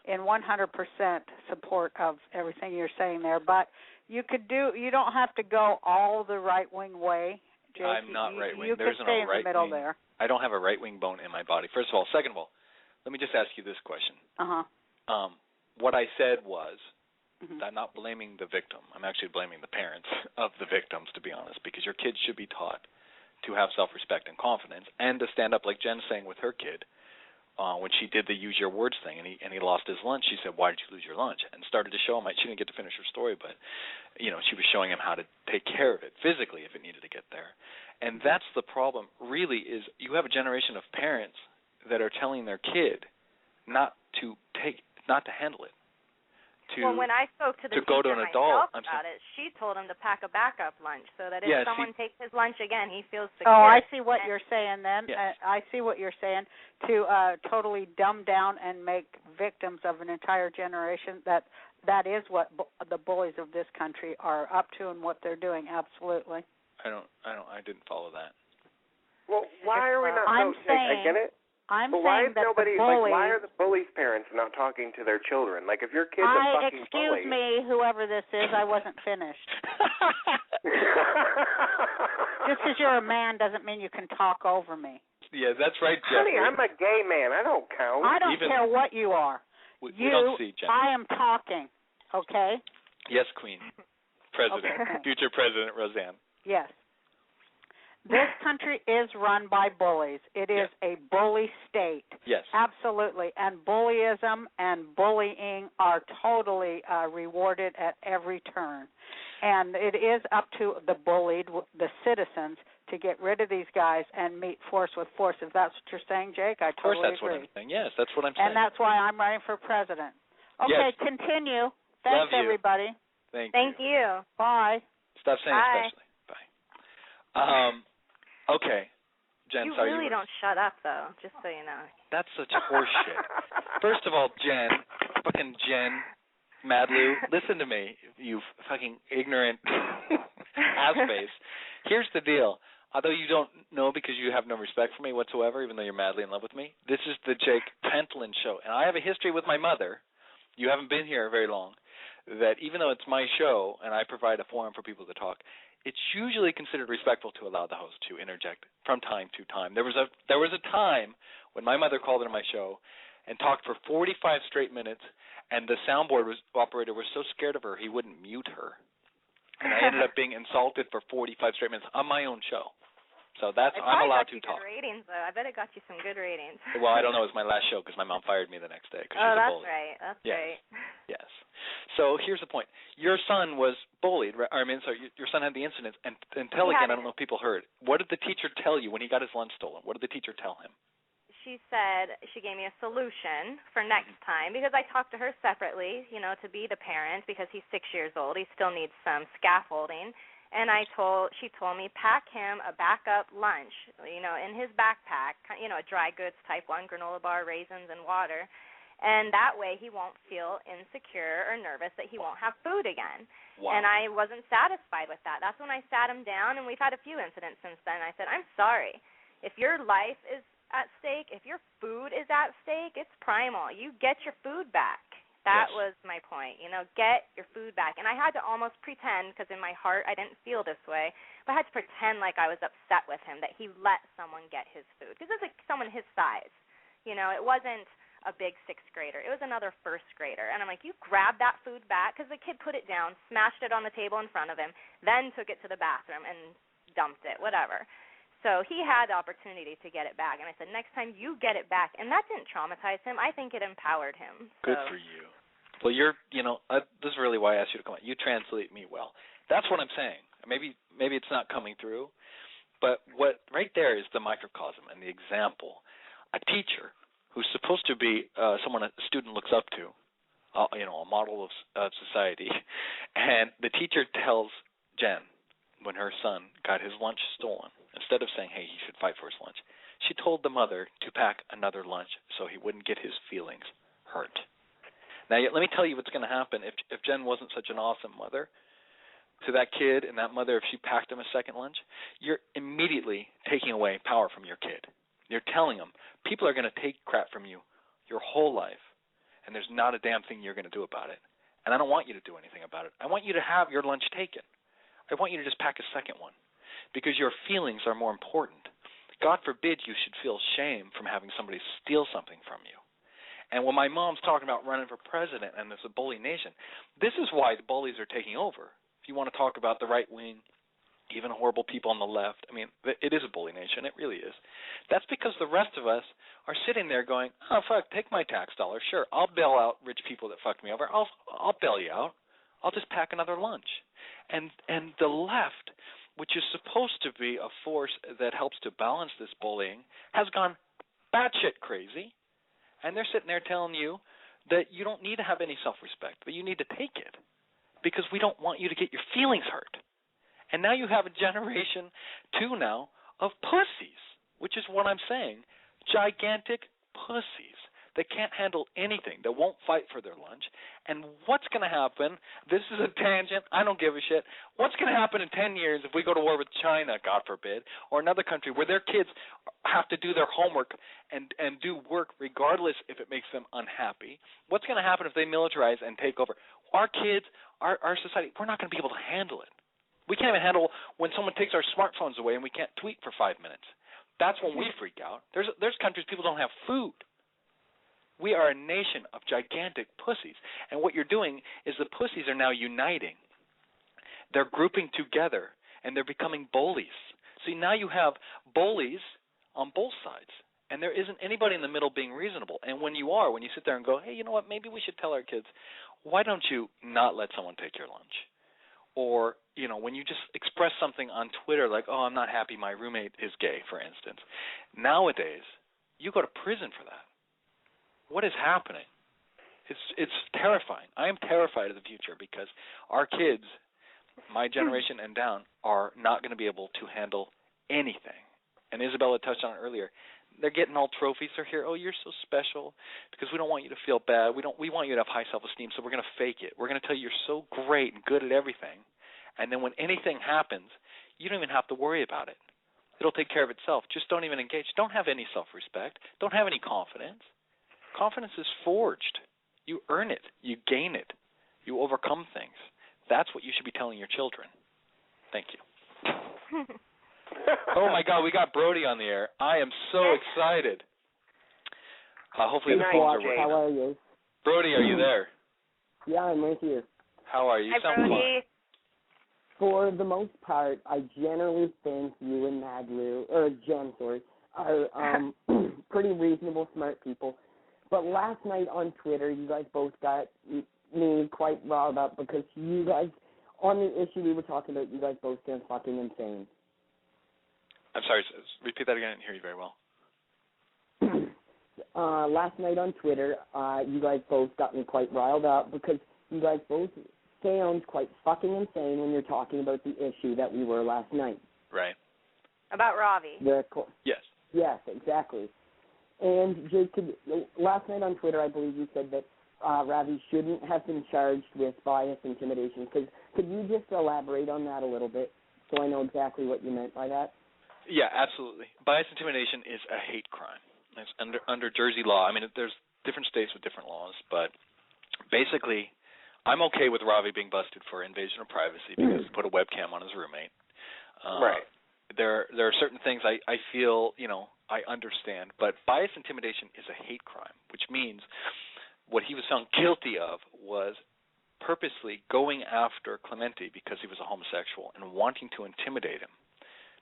in 100% support of everything you're saying there. But you don't have to go all the right-wing way, Jake. I'm not right-wing. You There can isn't stay a in the middle there. I don't have a right-wing bone in my body, first of all. Second of all, let me just ask you this question. What I said was, I'm not blaming the victim. I'm actually blaming the parents of the victims, to be honest, because your kids should be taught to have self-respect and confidence and to stand up, like Jen's saying with her kid. When she did the use your words thing and he lost his lunch, she said, "Why did you lose your lunch?" And started to show him. She didn't get to finish her story, but she was showing him how to take care of it physically if it needed to get there. And that's the problem. Really, is you have a generation of parents that are telling their kid not to handle it. Well, when I spoke to the go to teacher an adult about it, she told him to pack a backup lunch so that if someone takes his lunch again, he feels secure. Oh, I see what you're saying then. Yes. I see what you're saying, to totally dumb down and make victims of an entire generation. That is what the bullies of this country are up to and what they're doing, absolutely. I didn't follow that. Well, why are we not I get it. But why saying that nobody, the bullies... why are the bullies' parents not talking to their children? Like, if your kid's a fucking bully... Excuse me, whoever this is, I wasn't finished. Just because you're a man doesn't mean you can talk over me. Yeah, that's right, Jeffrey. Honey, I'm a gay man. I don't count. I don't care what you are. We don't see, Jeffrey. I am talking, okay? Yes, Queen. President. Okay. Future President Roseanne. Yes. This country is run by bullies. It is a bully state. Yes. Absolutely. And bullyism and bullying are totally rewarded at every turn. And it is up to the bullied, the citizens, to get rid of these guys and meet force with force. If that's what you're saying, Jake, I totally agree. Of course that's what I'm saying. Yes, that's what I'm saying. And that's why I'm running for president. Okay, continue. Thanks, everybody. Thank you. Bye. Stop saying Bye. especially. Bye. Okay. Jen, you sorry. really don't shut up, though, just so you know. That's such horse shit. First of all, Jen, fucking Jen, Madlou, listen to me, you fucking ignorant ass-face. Here's the deal. Although you don't know because you have no respect for me whatsoever, even though you're madly in love with me, this is the Jake Pentland Show. And I have a history with my mother. You haven't been here very long. That even though it's my show and I provide a forum for people to talk, it's usually considered respectful to allow the host to interject from time to time. There was a time when my mother called into my show and talked for 45 straight minutes, and the soundboard operator was so scared of her he wouldn't mute her. And I ended up being insulted for 45 straight minutes on my own show. So I'm allowed to talk. Good ratings, though. I bet it got you some good ratings. Well, I don't know. It was my last show because my mom fired me the next day. Oh, that's right. That's yes. right. Yes. So here's the point. Your son was bullied. Your son had the incident. And tell again, I don't know if people heard. What did the teacher tell you when he got his lunch stolen? What did the teacher tell him? She said she gave me a solution for next time, because I talked to her separately, to be the parent, because he's 6 years old. He still needs some scaffolding. And she told me, pack him a backup lunch, in his backpack, a dry goods type one, granola bar, raisins, and water. And that way he won't feel insecure or nervous that he won't have food again. Wow. And I wasn't satisfied with that. That's when I sat him down, and we've had a few incidents since then. I said, I'm sorry. If your life is at stake, if your food is at stake, it's primal. You get your food back. That was my point, get your food back. And I had to almost pretend, because in my heart I didn't feel this way, but I had to pretend like I was upset with him that he let someone get his food. Because it was like someone his size. It wasn't a big 6th grader. It was another 1st grader. And I'm like, you grab that food back, because the kid put it down, smashed it on the table in front of him, then took it to the bathroom and dumped it, whatever. So he had the opportunity to get it back. And I said, next time you get it back. And that didn't traumatize him. I think it empowered him. Good for you. Well, this is really why I asked you to come on. You translate me well. That's what I'm saying. Maybe it's not coming through, but what right there is the microcosm and the example. A teacher who's supposed to be someone a student looks up to, a model of society, and the teacher tells Jen when her son got his lunch stolen, instead of saying, hey, he should fight for his lunch, she told the mother to pack another lunch so he wouldn't get his feelings hurt. Now, let me tell you what's going to happen if Jen wasn't such an awesome mother to that kid, and that mother, if she packed him a second lunch, you're immediately taking away power from your kid. You're telling him people are going to take crap from you your whole life, and there's not a damn thing you're going to do about it. And I don't want you to do anything about it. I want you to have your lunch taken. I want you to just pack a second one, because your feelings are more important. God forbid you should feel shame from having somebody steal something from you. And when my mom's talking about running for president and it's a bully nation, this is why the bullies are taking over. If you want to talk about the right wing, even horrible people on the left, it is a bully nation. It really is. That's because the rest of us are sitting there going, oh, fuck, take my tax dollars. Sure, I'll bail out rich people that fucked me over. I'll bail you out. I'll just pack another lunch. And the left, which is supposed to be a force that helps to balance this bullying, has gone batshit crazy. And they're sitting there telling you that you don't need to have any self-respect, but you need to take it, because we don't want you to get your feelings hurt. And now you have a generation, too, now, of pussies, which is what I'm saying, gigantic pussies that can't handle anything, that won't fight for their lunch. And what's going to happen, this is a tangent, I don't give a shit, what's going to happen in 10 years if we go to war with China, God forbid, or another country where their kids have to do their homework and do work regardless if it makes them unhappy? What's going to happen if they militarize and take over? Our kids, our society, we're not going to be able to handle it. We can't even handle when someone takes our smartphones away and we can't tweet for 5 minutes. That's when we freak out. There's countries people don't have food. We are a nation of gigantic pussies. And what you're doing is the pussies are now uniting. They're grouping together, and they're becoming bullies. See, now you have bullies on both sides, and there isn't anybody in the middle being reasonable. And when you sit there and go, hey, you know what, maybe we should tell our kids, why don't you not let someone take your lunch? Or, when you just express something on Twitter like, oh, I'm not happy my roommate is gay, for instance. Nowadays, you go to prison for that. What is happening? It's terrifying. I am terrified of the future, because our kids, my generation and down, are not going to be able to handle anything. And Isabella touched on it earlier. They're getting all trophies. They're here, oh, you're so special, because we don't want you to feel bad. We want you to have high self-esteem, so we're going to fake it. We're going to tell you you're so great and good at everything. And then when anything happens, you don't even have to worry about it. It'll take care of itself. Just don't even engage. Don't have any self-respect. Don't have any confidence. Confidence is forged. You earn it. You gain it. You overcome things. That's what you should be telling your children. Thank you. Oh my God, we got Brody on the air. I am so excited. Hopefully the phones are working. How are you? Brody, are you there? Yeah, I'm right here. How are you? Hi, Sound Brody. fine. For the most part, I generally think you and Jen, are pretty reasonable, smart people. But last night on Twitter, you guys both got me quite riled up because you guys, on the issue we were talking about, you guys both sound fucking insane. I'm sorry, repeat that again. I didn't hear you very well. Last night on Twitter, you guys both got me quite riled up because you guys both sound quite fucking insane when you're talking about the issue that we were last night. Right. About Ravi. Yes. Yes, exactly. And Jacob, last night on Twitter, I believe you said that Ravi shouldn't have been charged with bias intimidation. Could you just elaborate on that a little bit so I know exactly what you meant by that? Yeah, absolutely. Bias intimidation is a hate crime. It's under Jersey law. I mean, there's different states with different laws, but basically, I'm okay with Ravi being busted for invasion of privacy because he put a webcam on his roommate. Right. There are certain things I feel, I understand, but bias intimidation is a hate crime, which means what he was found guilty of was purposely going after Clemente because he was a homosexual and wanting to intimidate him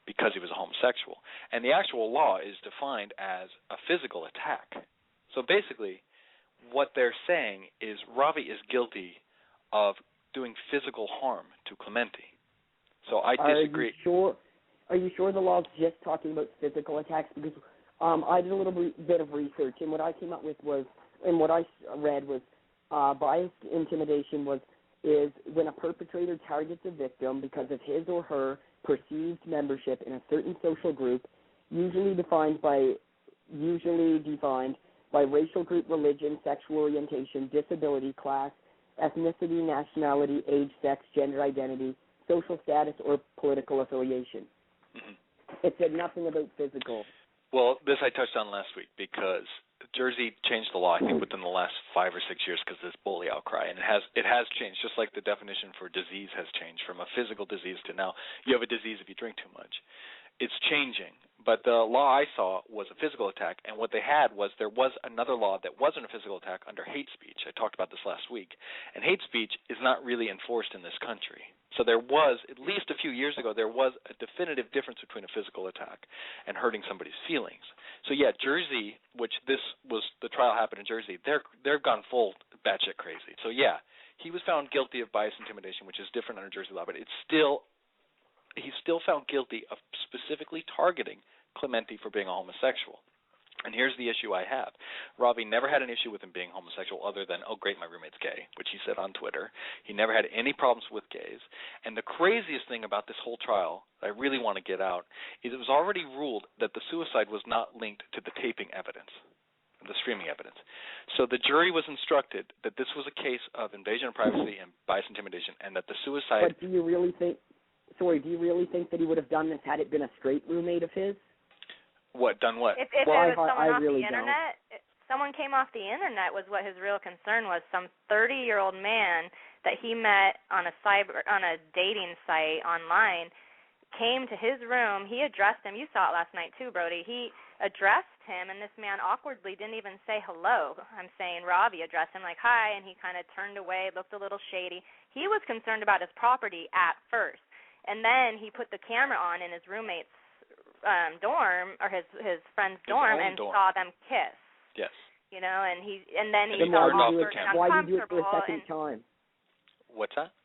because he was a homosexual. And the actual law is defined as a physical attack. So basically, what they're saying is Ravi is guilty of doing physical harm to Clemente. So I disagree. Are you sure the law's just talking about physical attacks? Because I did a little bit of research, and what I came up with was, and what I read was, biased intimidation is when a perpetrator targets a victim because of his or her perceived membership in a certain social group, usually defined by racial group, religion, sexual orientation, disability, class, ethnicity, nationality, age, sex, gender identity, social status, or political affiliation. Mm-hmm. It said nothing about physical. Well, this I touched on last week because Jersey changed the law, I think, within the last 5 or 6 years because of this bully outcry, and it has changed, just like the definition for disease has changed from a physical disease to now you have a disease if you drink too much. It's changing, but the law I saw was a physical attack, and what they had was there was another law that wasn't a physical attack under hate speech. I talked about this last week, and hate speech is not really enforced in this country. So there was, at least a few years ago, there was a definitive difference between a physical attack and hurting somebody's feelings. So yeah, Jersey, which the trial happened in Jersey, they've gone full batshit crazy. So yeah, he was found guilty of bias intimidation, which is different under Jersey law, but he's still found guilty of specifically targeting Clemente for being a homosexual. And here's the issue I have. Ravi never had an issue with him being homosexual other than, oh, great, my roommate's gay, which he said on Twitter. He never had any problems with gays. And the craziest thing about this whole trial that I really want to get out is it was already ruled that the suicide was not linked to the taping evidence, the streaming evidence. So the jury was instructed that this was a case of invasion of privacy and bias intimidation, and that the suicide... But do you really think that he would have done this had it been a straight roommate of his? What? Done what? If it was someone off really the internet, someone came off the internet was what his real concern was. Some 30-year-old man that he met on a dating site online came to his room. He addressed him. You saw it last night too, Brody. He addressed him, and this man awkwardly didn't even say hello. I'm saying Ravi addressed him like, hi, and he kind of turned away, looked a little shady. He was concerned about his property at first, and then he put the camera on in his roommate's dorm, or his friend's dorm, and saw them kiss. Yes. And then he felt awkward and uncomfortable. Why did you do it for a second time? What's that?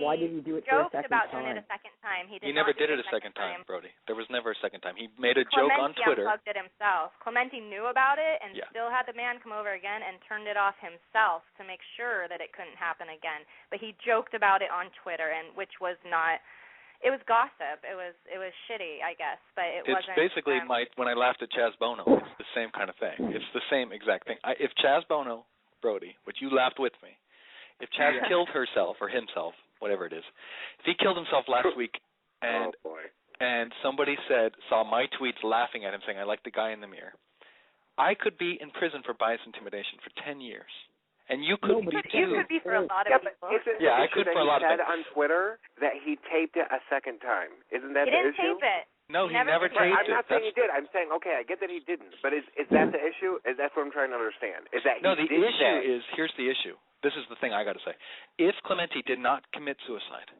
Why did he do it for a second time? Joked about doing it a second time. He never did it a second time, Brody. There was never a second time. He made a joke on Twitter. Clemente unplugged it himself. Clemente knew about it and still had the man come over again and turned it off himself to make sure that it couldn't happen again. But he joked about it on Twitter, and which was not... It was gossip. It was shitty, I guess, but it wasn't. It's basically when I laughed at Chaz Bono. It's the same kind of thing. It's the same exact thing. If Chaz Bono, Brody, which you laughed with me, if Chaz killed herself or himself, whatever it is, if he killed himself last week and somebody saw my tweets laughing at him saying I like the guy in the mirror, I could be in prison for bias intimidation for 10 years. And you could be too. You could be for a lot of people. Yeah, I could for a lot of people. He said on Twitter that he taped it a second time. Isn't that the issue? He didn't tape it. No, he never taped it. I'm not saying he did. I'm saying, okay, I get that he didn't. But is that the issue? That's what I'm trying to understand. Is that No, the issue is, here's the issue. This is the thing I got to say. If Clemente did not commit suicide,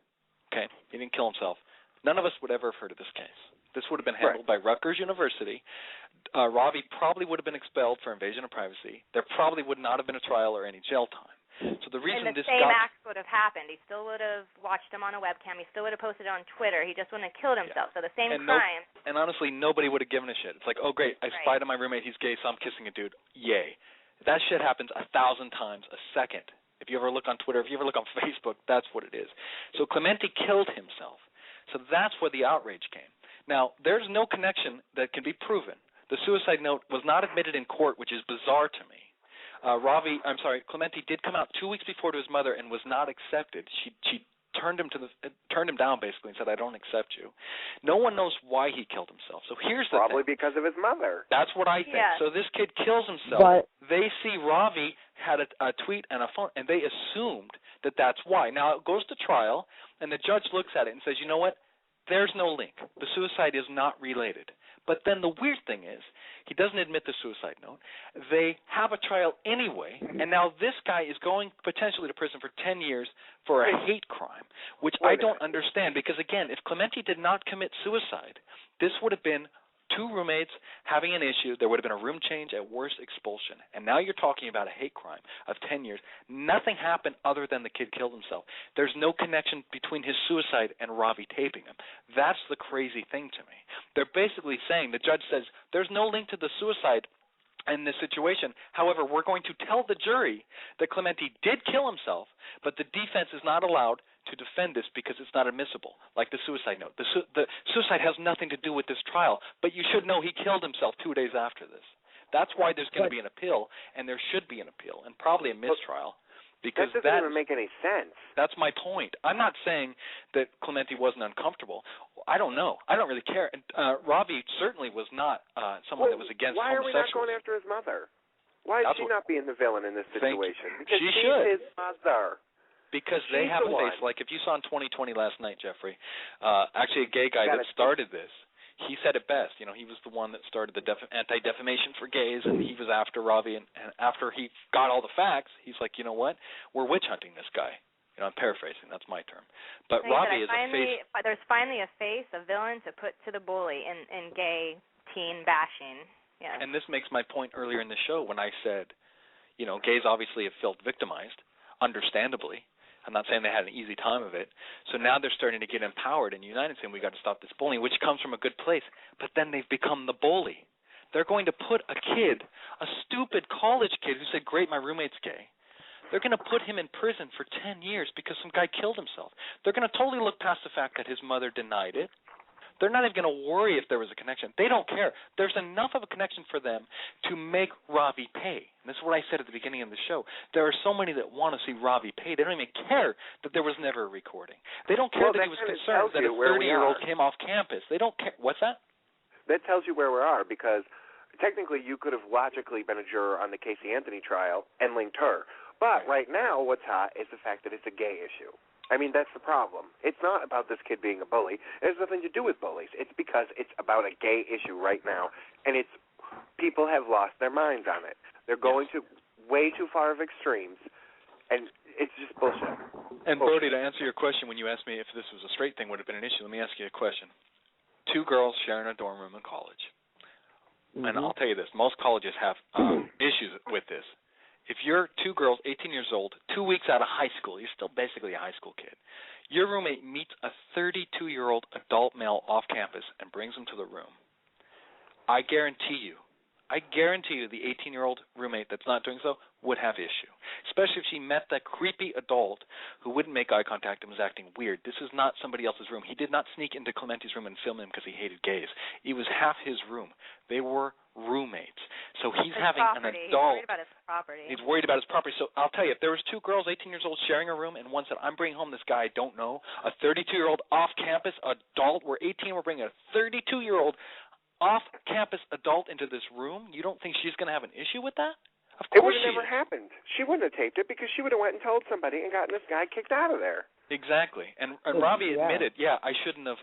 okay, he didn't kill himself, none of us would ever have heard of this case. This would have been handled by Rutgers University. Ravi probably would have been expelled for invasion of privacy. There probably would not have been a trial or any jail time. So the reason and the this same acts would have happened. He still would have watched him on a webcam. He still would have posted it on Twitter. He just wouldn't have killed himself. So the same crime. And honestly, nobody would have given a shit. It's like, oh, great, I spied on my roommate. He's gay, so I'm kissing a dude. Yay. That shit happens 1,000 times a second. If you ever look on Twitter, if you ever look on Facebook, that's what it is. So Clemente killed himself. So that's where the outrage came. Now, there's no connection that can be proven. The suicide note was not admitted in court, which is bizarre to me. Clemente did come out 2 weeks before to his mother and was not accepted. She turned him down basically and said, I don't accept you. No one knows why he killed himself. So here's the Probably thing. because of his mother. That's what I think. Yeah. So this kid kills himself. They see Ravi had a tweet and a phone, and they assumed that that's why. Now it goes to trial, and the judge looks at it and says, you know what? There's no link. The suicide is not related. But then the weird thing is, he doesn't admit the suicide note. They have a trial anyway, and now this guy is going potentially to prison for 10 years for a hate crime, which I don't understand because, again, if Clemente did not commit suicide, this would have been two roommates having an issue. There would have been a room change, at worst expulsion. And now you're talking about a hate crime of 10 years. Nothing happened other than the kid killed himself. There's no connection between his suicide and Ravi taping him. That's the crazy thing to me. They're basically saying, the judge says, there's no link to the suicide in this situation. However, we're going to tell the jury that Clemente did kill himself, but the defense is not allowed to defend this because it's not admissible, like the suicide note. The suicide has nothing to do with this trial, but you should know he killed himself 2 days after this. That's why there's going to be an appeal, and there should be an appeal, and probably a mistrial. Because that doesn't even make any sense. That's my point. I'm not saying that Clemente wasn't uncomfortable. I don't know. I don't really care. Ravi certainly was not someone that was against homosexuals. Why are we not going after his mother? Why is she not being the villain in this situation? Because she she's his mother. Because they have a face. Like if you saw in 2020 last night, Jeffrey, actually a gay guy that started this, he said it best. You know, he was the one that started the anti-defamation for gays, and he was after Ravi. And after he got all the facts, he's like, you know what? We're witch hunting this guy. You know, I'm paraphrasing. That's my term. But Ravi is a face. There's finally a face, a villain to put to the bully in gay teen bashing. Yeah. And this makes my point earlier in the show when I said, you know, gays obviously have felt victimized, understandably. I'm not saying they had an easy time of it. So now they're starting to get empowered and united, saying we got to stop this bullying, which comes from a good place. But then they've become the bully. They're going to put a kid, a stupid college kid who said, great, my roommate's gay. They're going to put him in prison for 10 years because some guy killed himself. They're going to totally look past the fact that his mother denied it. They're not even going to worry if there was a connection. They don't care. There's enough of a connection for them to make Ravi pay. And this is what I said at the beginning of the show. There are so many that want to see Ravi pay. They don't even care that there was never a recording. They don't care that he was concerned that a 30-year-old came off campus. They don't care. What's that? That tells you where we are because technically you could have logically been a juror on the Casey Anthony trial and linked her. But right now what's hot is the fact that it's a gay issue. I mean, that's the problem. It's not about this kid being a bully. It has nothing to do with bullies. It's because it's about a gay issue right now, and it's people have lost their minds on it. They're going to way too far of extremes, and it's just bullshit. And, Brody, to answer your question when you asked me if this was a straight thing would have been an issue, let me ask you a question. Two girls sharing a dorm room in college. Mm-hmm. And I'll tell you this. Most colleges have issues with this. If you're two girls, 18 years old, 2 weeks out of high school, you're still basically a high school kid. Your roommate meets a 32-year-old adult male off campus and brings him to the room. I guarantee you the 18-year-old roommate that's not doing so would have issue, especially if she met that creepy adult who wouldn't make eye contact and was acting weird. This is not somebody else's room. He did not sneak into Clemente's room and film him because he hated gays. It was half his room. They were roommates. So he's having an adult. He's worried about his property. He's worried about his property. So I'll tell you, if there was two girls, 18 years old, sharing a room, and one said, I'm bringing home this guy I don't know, a 32-year-old off-campus adult, we're 18, we're bringing a 32-year-old off-campus adult into this room, you don't think she's going to have an issue with that? Of It course would have never happened. She wouldn't have taped it because she would have went and told somebody and gotten this guy kicked out of there. Exactly. And Robbie admitted, I shouldn't have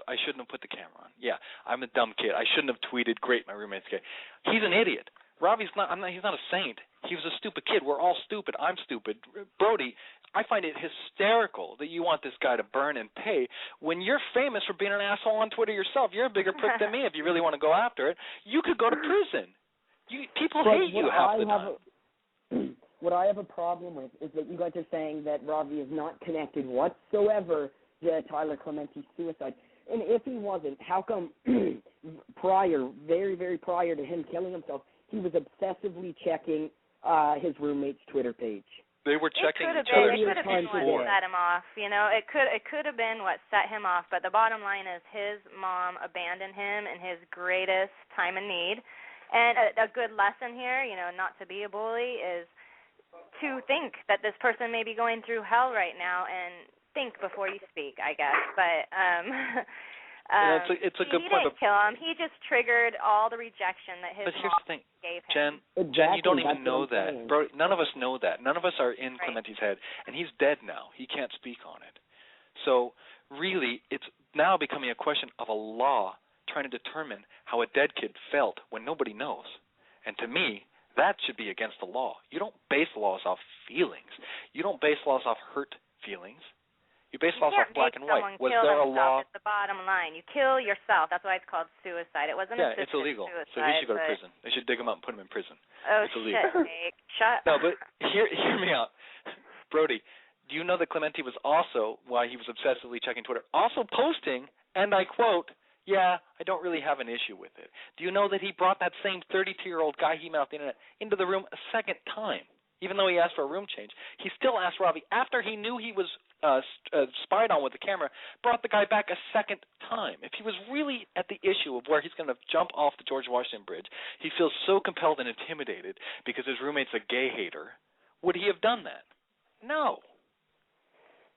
put the camera on. Yeah, I'm a dumb kid. I shouldn't have tweeted, great, my roommate's gay. He's an idiot. Robbie's not. He's not a saint. He was a stupid kid. We're all stupid. I'm stupid. Brody, I find it hysterical that you want this guy to burn and pay when you're famous for being an asshole on Twitter yourself. You're a bigger prick than me. If you really want to go after it, you could go to prison. People hate you half the time. What I have a problem with is that you guys are saying that Robbie is not connected whatsoever to Tyler Clementi's suicide. And if he wasn't, how come very, very prior to him killing himself, he was obsessively checking his roommate's Twitter page? They were checking each other's It could have been what set him off. It could have been what set him off. But the bottom line is his mom abandoned him in his greatest time of need. And a good lesson here, not to be a bully, is to think that this person may be going through hell right now and think before you speak, I guess. But it's a good he point. Didn't kill him. He just triggered all the rejection that his mom gave him. Jen, you don't even know that. Bro, none of us know that. None of us are in Clementi's head. And he's dead now. He can't speak on it. So really, it's now becoming a question of a law trying to determine how a dead kid felt when nobody knows. And to me, that should be against the law. You don't base laws off feelings. You don't base laws off hurt feelings. You base laws off black and white. Was there a law? It's the bottom line. You kill yourself. That's why it's called suicide. It wasn't assisted suicide. Yeah, it's illegal. So he should go to prison. They should dig him up and put him in prison. Oh, it's illegal. Shit, Shut No, but hear me out. Brody, do you know that Clementi was also, while he was obsessively checking Twitter, also posting, and I quote, "Yeah, I don't really have an issue with it." Do you know that he brought that same 32-year-old guy he met off the internet into the room a second time? Even though he asked for a room change, he still asked Robbie, after he knew he was spied on with the camera, brought the guy back a second time. If he was really at the issue of where he's going to jump off the George Washington Bridge, he feels so compelled and intimidated because his roommate's a gay hater, would he have done that? No.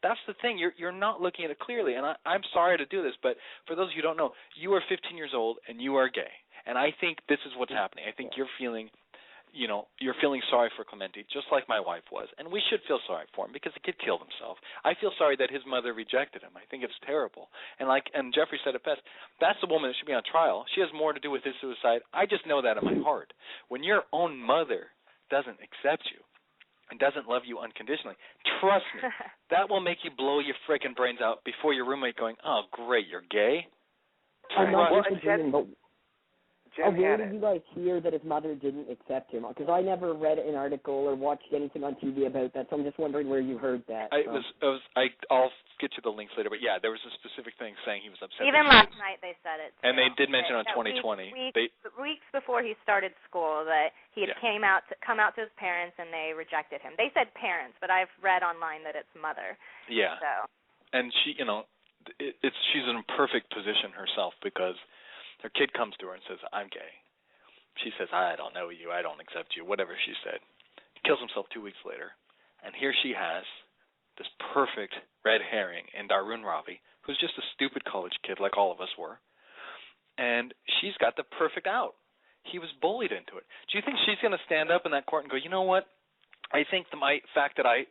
That's the thing. You're not looking at it clearly, and I'm sorry to do this, but for those of you who don't know, you are 15 years old and you are gay, and I think this is what's happening. I think you're feeling sorry for Clementi, just like my wife was, and we should feel sorry for him because the kid killed himself. I feel sorry that his mother rejected him. I think it's terrible, and Jeffrey said it best, that's the woman that should be on trial. She has more to do with his suicide. I just know that in my heart. When your own mother doesn't accept you and doesn't love you unconditionally, trust me, that will make you blow your freaking brains out before your roommate going, "Oh, great, you're gay." I'm not disagreeing, but where did you guys hear that his mother didn't accept him? Because I never read an article or watched anything on TV about that, so I'm just wondering where you heard that. I'll get you the links later, but yeah, there was a specific thing saying he was upset. Even last night they said it. And they did mention on 2020. Weeks before he started school that he had come out to his parents and they rejected him. They said parents, but I've read online that it's mother. Yeah. So. And she, she's in a perfect position herself because her kid comes to her and says, "I'm gay." She says, "I don't know you. I don't accept you," whatever she said. He kills himself 2 weeks later. And here she has this perfect red herring in Darun Ravi, who's just a stupid college kid like all of us were. And she's got the perfect out. He was bullied into it. Do you think she's going to stand up in that court and go, "You know what? I think the fact that I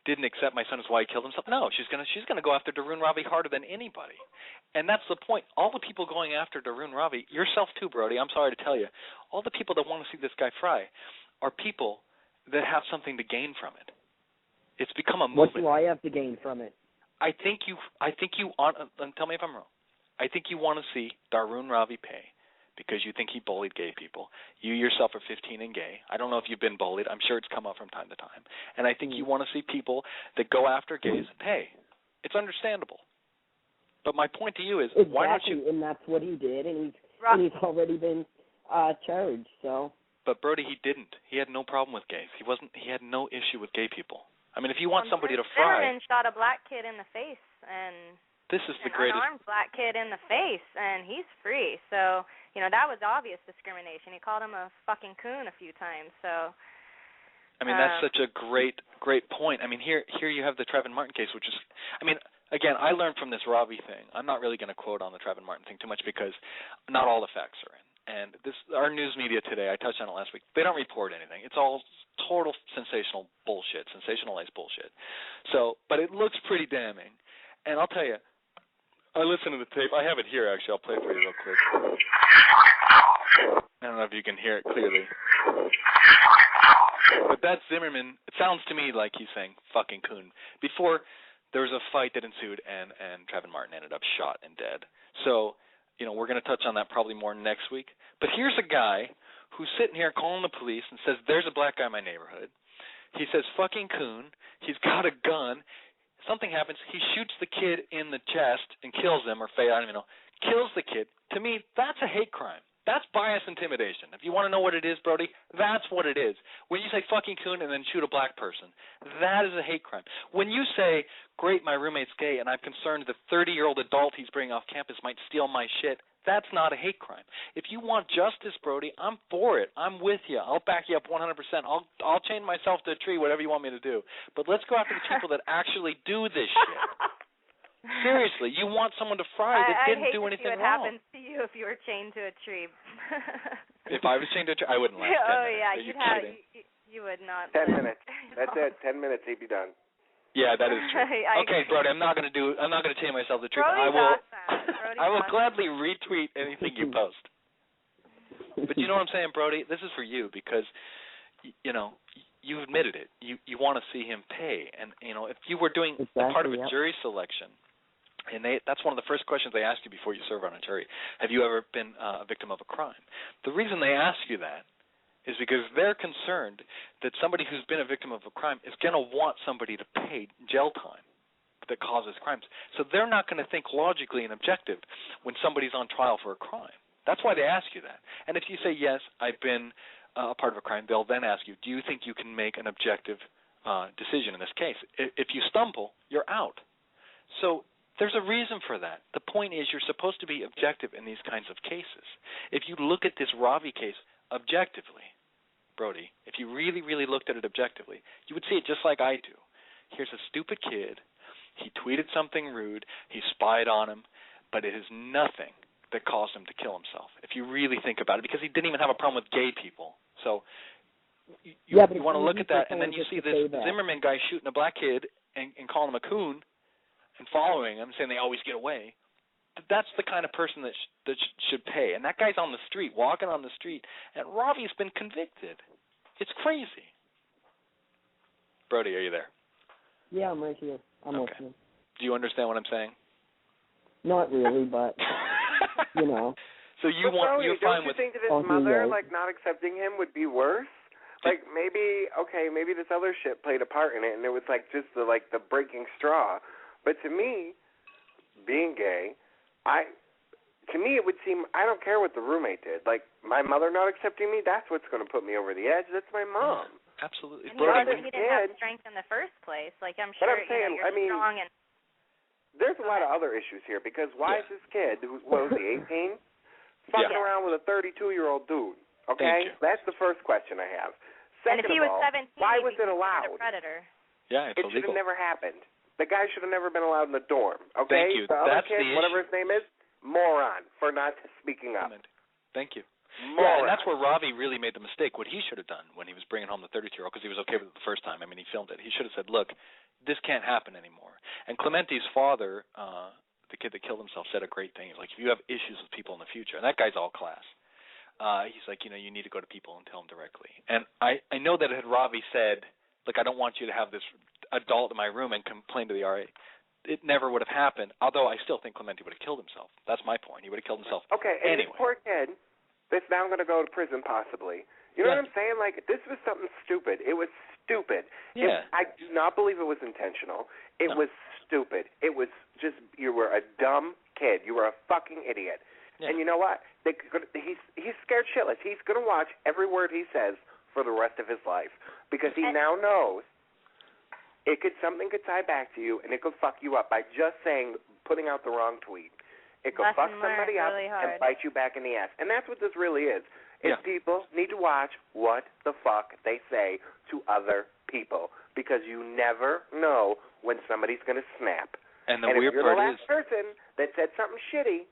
didn't accept my son is why he killed himself"? No, she's gonna go after Darun Ravi harder than anybody, and that's the point. All the people going after Darun Ravi, yourself too, Brody. I'm sorry to tell you, all the people that want to see this guy fry are people that have something to gain from it. It's become a movement. What do I have to gain from it? I think you. And tell me if I'm wrong. I think you want to see Darun Ravi pay, because you think he bullied gay people. You yourself are 15 and gay. I don't know if you've been bullied. I'm sure it's come up from time to time. And I think you want to see people that go after gays and pay. It's understandable. But my point to you is, why don't you... And that's what he did, and he's already been charged, so... But, Brody, he didn't. He had no problem with gays. He had no issue with gay people. I mean, if you want somebody to fry... Zimmerman shot a black kid in the face, and... This is the greatest... An unarmed black kid in the face, and he's free, so... that was obvious discrimination. He called him a fucking coon a few times. So, I mean, that's such a great point. I mean, here you have the Trayvon Martin case, which is, I mean, again, I learned from this Robbie thing. I'm not really going to quote on the Trayvon Martin thing too much because not all the facts are in. and our news media today, I touched on it last week, they don't report anything. It's all total sensational bullshit, sensationalized bullshit. So, but it looks pretty damning. And I'll tell you, I listened to the tape. I have it here, actually. I'll play it for you real quick. I don't know if you can hear it clearly. But that Zimmerman, it sounds to me like he's saying fucking coon. Before, there was a fight that ensued, and Trayvon Martin ended up shot and dead. So, we're going to touch on that probably more next week. But here's a guy who's sitting here calling the police and says, there's a black guy in my neighborhood. He says, fucking coon. He's got a gun. Something happens. He shoots the kid in the chest and kills him, or I don't even know. Kills the kid. To me, that's a hate crime. That's bias intimidation. If you want to know what it is, Brody, that's what it is. When you say fucking coon and then shoot a black person, that is a hate crime. When you say, great, my roommate's gay, and I'm concerned the 30-year-old adult he's bringing off campus might steal my shit, that's not a hate crime. If you want justice, Brody, I'm for it. I'm with you. I'll back you up 100%. I'll chain myself to a tree, whatever you want me to do. But let's go after the people that actually do this shit. Seriously, you want someone to fry that didn't do anything wrong. I'd hate to see what happens to you if you were chained to a tree. If I was chained to a tree, I wouldn't last 10 minutes. Oh, yeah, you would not. 10 minutes. That's it. 10 minutes, he'd be done. Yeah, that is true. Okay, Brody, I'm not going to chain myself to the tree. I will gladly retweet anything you post. But you know what I'm saying, Brody? This is for you because, you admitted it. You want to see him pay. And, if you were doing part of a jury selection, and that's one of the first questions they ask you before you serve on a jury. Have you ever been a victim of a crime? The reason they ask you that is because they're concerned that somebody who's been a victim of a crime is going to want somebody to pay jail time that causes crimes. So they're not going to think logically and objective when somebody's on trial for a crime. That's why they ask you that. And if you say, yes, I've been a part of a crime, they'll then ask you, do you think you can make an objective decision in this case? If you stumble, you're out. So there's a reason for that. The point is you're supposed to be objective in these kinds of cases. If you look at this Ravi case objectively, Brody, if you really, really looked at it objectively, you would see it just like I do. Here's a stupid kid. He tweeted something rude. He spied on him. But it is nothing that caused him to kill himself, if you really think about it, because he didn't even have a problem with gay people. So you want to look at that, and then you see this Zimmerman guy shooting a black kid and calling him a coon and following him, saying they always get away. That's the kind of person that should pay. And that guy's on the street, walking on the street, and Ravi's been convicted. It's crazy. Brody, are you there? Yeah, I'm right here. I'm listening. Do you understand what I'm saying? Not really, but, So you're fine with... Don't you think that his mother, not accepting him would be worse? Like, maybe this other shit played a part in it, and it was, just the breaking straw. But to me, being gay, it would seem, I don't care what the roommate did. Like, my mother not accepting me, that's what's going to put me over the edge. That's my mom. Yeah, absolutely. And he didn't have strength in the first place. Like, I'm sure you're strong and... There's a lot of other issues here, because why is this kid, what was he, 18, fucking around with a 32-year-old dude? Okay? That's the first question I have. Second and if he was 17, why was it allowed? A predator. Yeah, it's illegal. It should have never happened. The guy should have never been allowed in the dorm. Okay? Thank you. The other That's kid, the whatever issue. his name is, moron for not speaking up. Thank you. Moron. Yeah, and that's where Ravi really made the mistake. What he should have done when he was bringing home the 32-year-old, because he was okay with it the first time. I mean, he filmed it. He should have said, look, this can't happen anymore. And Clemente's father, the kid that killed himself, said a great thing. He's like, if you have issues with people in the future, and that guy's all class, he's like, you need to go to people and tell them directly. And I know that had Ravi said, look, I don't want you to have this adult in my room and complain to the RA, it never would have happened, although I still think Clemente would have killed himself. That's my point. He would have killed himself and anyway. This poor kid that's now going to go to prison possibly. You know what I'm saying? Like, this was something stupid. It was stupid. Yeah. I do not believe it was intentional. It was stupid. It was just, you were a dumb kid. You were a fucking idiot. Yeah. And you know what? He's scared shitless. He's going to watch every word he says for the rest of his life, because he now knows something could tie back to you, and it could fuck you up by just putting out the wrong tweet. It could fuck somebody up and bite you back in the ass. And that's what this really is. People need to watch what the fuck they say to other people, because you never know when somebody's going to snap. And the weird part is, if you're the last person that said something shitty,